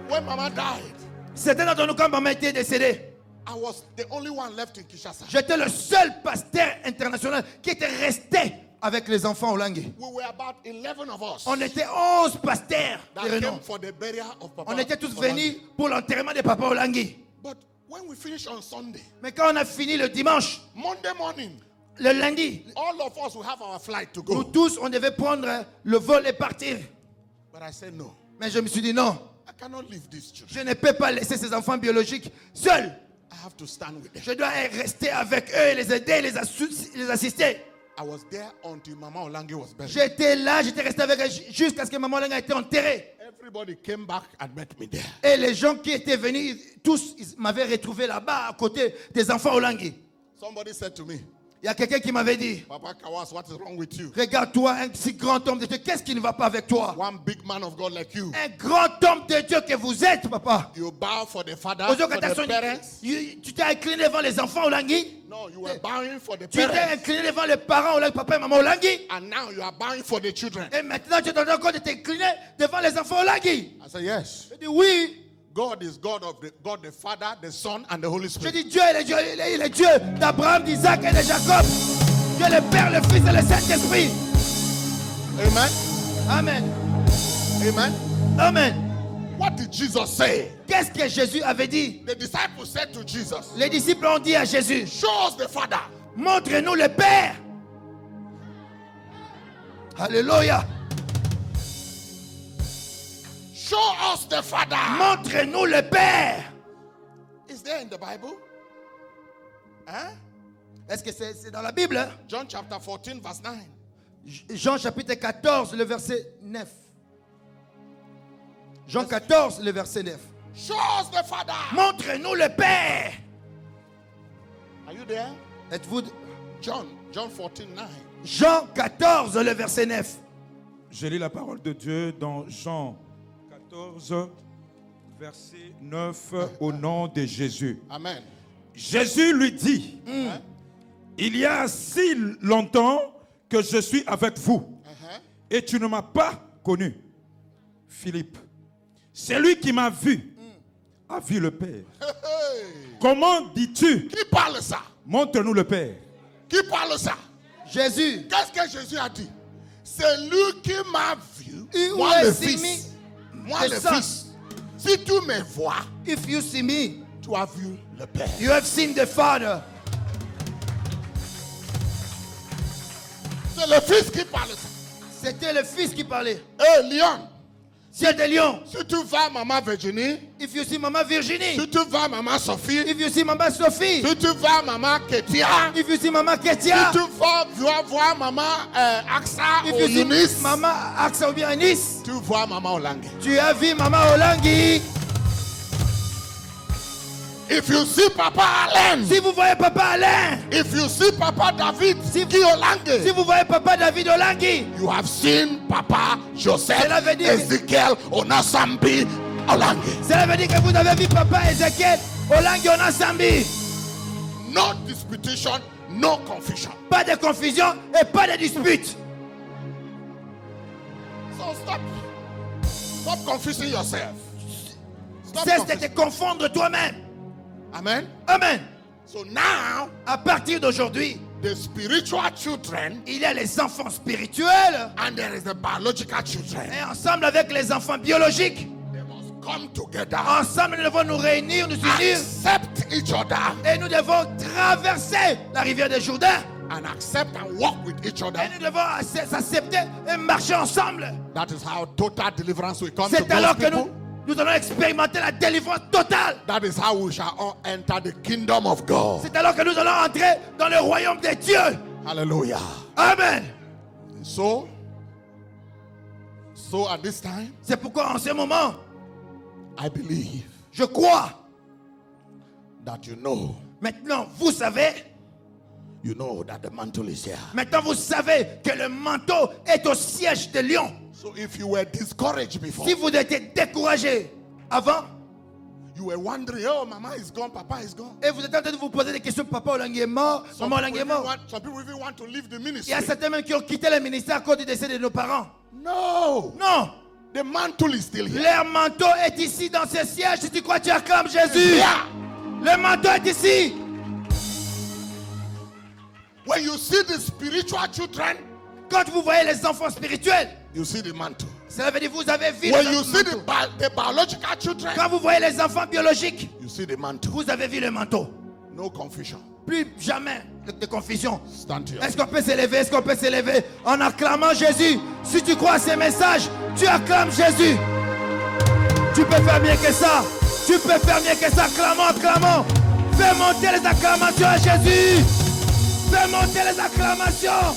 S4: when Mama died,
S3: Certains d'entre nous, quand Maman était décédée,
S4: I was the only one left in Kinshasa.
S3: j'étais le seul pasteur international qui était resté avec les enfants Olangi.
S4: We were about 11 of us
S3: On était 11 pasteurs de
S4: that
S3: renom.
S4: came for the burial of Papa.
S3: On était tous
S4: Olange.
S3: venus pour l'enterrement de Papa Olangi.
S4: But when we finished on Sunday,
S3: Mais quand on a fini le dimanche,
S4: Monday morning,
S3: le lundi,
S4: all of us will have our flight to
S3: nous
S4: go.
S3: tous, on devait prendre le vol et partir.
S4: But I said no.
S3: Mais je me suis dit non,
S4: I cannot leave these children.
S3: je ne peux pas laisser ces enfants biologiques seuls.
S4: I have to stand with them.
S3: Je dois rester avec eux, les aider, les assister.
S4: I was there until Mama Olange was buried.
S3: J'étais là, j'étais resté avec eux jusqu'à ce que Maman Olangi a été enterrée.
S4: Everybody came back and met me there.
S3: Et les gens qui étaient venus, tous, ils m'avaient retrouvé là-bas à côté des enfants Olangi.
S4: Somebody said to me,
S3: Il y a quelqu'un qui m'avait dit,
S4: Papa Kawas, what is wrong with you?
S3: regarde-toi, un si grand homme de Dieu, qu'est-ce qui ne va pas avec toi?
S4: One big man of God like you.
S3: Un grand homme de Dieu que vous êtes, papa.
S4: You bow for the father,
S3: Aux
S4: for the
S3: occasions,
S4: parents.
S3: tu t'es incliné devant les enfants Olangi.
S4: No, you were bowing for the
S3: Tu t'es
S4: parents.
S3: incliné devant les parents Olangi, papa et maman Olangi.
S4: And now you are bowing for the children.
S3: Et maintenant, tu es en train de t'incliner devant les enfants Olangi.
S4: I said, yes.
S3: Je dis oui.
S4: God is God of God the Father, the Son, and the Holy
S3: Je
S4: Spirit.
S3: dis Dieu, il est Dieu d'Abraham, d'Isaac et de Jacob. Dieu le Père, le Fils et le Saint-Esprit.
S4: Amen.
S3: Amen.
S4: Amen.
S3: Amen.
S4: What did Jesus say?
S3: Qu'est-ce que Jésus avait dit?
S4: The disciples said to Jesus,
S3: Les disciples ont dit à Jésus,
S4: show us the Father.
S3: montre-nous le Père. Alléluia.
S4: Show us the Father.
S3: Montre-nous le Père.
S4: Is there in the Bible? Huh?
S3: Est-ce que c'est dans la Bible? Hein?
S4: John chapter 14, verse 9.
S3: Jean chapitre 14, le verset 9. Jean 14, le verset 9.
S4: Show us the Father.
S3: Montre-nous le Père.
S4: Are you there?
S3: Êtes-vous...
S4: John 14, 9.
S3: Jean 14, le verset 9.
S1: Je lis la parole de Dieu dans Jean 14, verset 9, au nom de Jésus.
S4: Amen.
S1: Jésus lui dit, il y a si longtemps que je suis avec vous et tu ne m'as pas connu. Philippe, celui qui m'a vu a vu le Père.
S4: Hey.
S1: Comment dis-tu,
S4: Qui parle ça?
S1: montre-nous le Père?
S4: Qui parle ça?
S3: Jésus.
S4: Qu'est-ce que Jésus a dit? C'est lui qui m'a vu.
S3: Il
S4: Moi le
S3: see
S4: Fils.
S3: me,
S4: Moi
S3: the
S4: le
S3: Son.
S4: Fils. Si tu me vois,
S3: If you see me,
S4: tu as vu le Père.
S3: you have seen the Father.
S4: C'est le Fils qui parle ça.
S3: C'était le Fils qui parlait.
S4: Hey, Léon,
S3: C'est de Lion.
S4: si tu vas Maman Virginie,
S3: If you see Maman Virginie.
S4: si tu vas Maman Sophie,
S3: If you see Maman Sophie.
S4: si tu vas Maman Ketia,
S3: If you see Maman
S4: si
S3: Ketia.
S4: tu vas voir Maman Axa
S3: If
S4: ou
S3: you see
S4: Yunis,
S3: Maman Axa ou bien Anis.
S4: tu vois Maman Olange.
S3: Tu as vu Maman Olangi.
S4: If you see Papa Allen,
S3: Si vous voyez Papa Alain.
S4: if you see Papa David,
S3: Si
S4: Guy Olange,
S3: Si vous voyez Papa David Olangi.
S4: you have seen Papa Joseph
S3: Cela veut dire que-
S4: Ezekiel Onasambi Olange.
S3: Cela veut dire que vous avez vu Papa Ezekiel Olangi Onasambi.
S4: No disputation, no confusion.
S3: Pas de confusion et pas de dispute.
S4: So stop confusing yourself. Stop
S3: Cesse de
S4: confusing.
S3: te confondre toi-même.
S4: Amen.
S3: Amen.
S4: So now,
S3: À partir d'aujourd'hui,
S4: the spiritual children
S3: il y a les enfants spirituels
S4: and there is the biological children.
S3: et ensemble avec les enfants biologiques,
S4: They must come together,
S3: ensemble nous devons nous réunir, nous unir
S4: accept each other,
S3: et nous devons traverser la rivière de Jourdain
S4: and accept and walk with each other.
S3: et nous devons s'accepter et marcher ensemble.
S4: That is how total deliverance will come to
S3: C'est alors
S4: God's
S3: que nous,
S4: people.
S3: Nous allons expérimenter la délivrance totale.
S4: That is how we shall all enter the kingdom of God.
S3: C'est alors que nous allons entrer dans le royaume de Dieu.
S4: Hallelujah.
S3: Amen.
S4: So at this time,
S3: C'est pourquoi en ce moment,
S4: I believe
S3: je crois.
S4: that you know
S3: Maintenant, vous savez.
S4: that the mantle is here.
S3: Maintenant, vous savez que le manteau est au siège de Lion.
S4: So if you were discouraged before,
S3: Si vous étiez découragé avant,
S4: you were wondering, oh, Mama is gone, Papa is gone.
S3: et vous êtes en train de vous poser des questions, papa Olang est mort, maman Olang est mort.
S4: Some people even want to leave the
S3: Il
S4: ministry.
S3: y a certains même qui ont quitté le ministère à cause du décès de nos parents.
S4: No,
S3: Non,
S4: the mantle is still here.
S3: leur manteau est ici dans ce siège. Si tu crois, tu acclames Jésus.
S4: Yeah.
S3: Le manteau est ici.
S4: When you see the spiritual children,
S3: Quand vous voyez les enfants spirituels,
S4: you see the mantle.
S3: cela veut dire que vous avez vu
S4: When
S3: le
S4: you see
S3: manteau.
S4: the biological children,
S3: Quand vous voyez les enfants biologiques,
S4: you see the mantle.
S3: vous avez vu le manteau.
S4: No confusion.
S3: Plus jamais de confusion.
S4: Stand here.
S3: Est-ce qu'on peut s'élever? Est-ce qu'on peut s'élever en acclamant Jésus? Si tu crois à ces messages, tu acclames Jésus. Tu peux faire mieux que ça. Tu peux faire mieux que ça. Acclamons, acclamons. Fais monter les acclamations à Jésus. Fais monter les acclamations.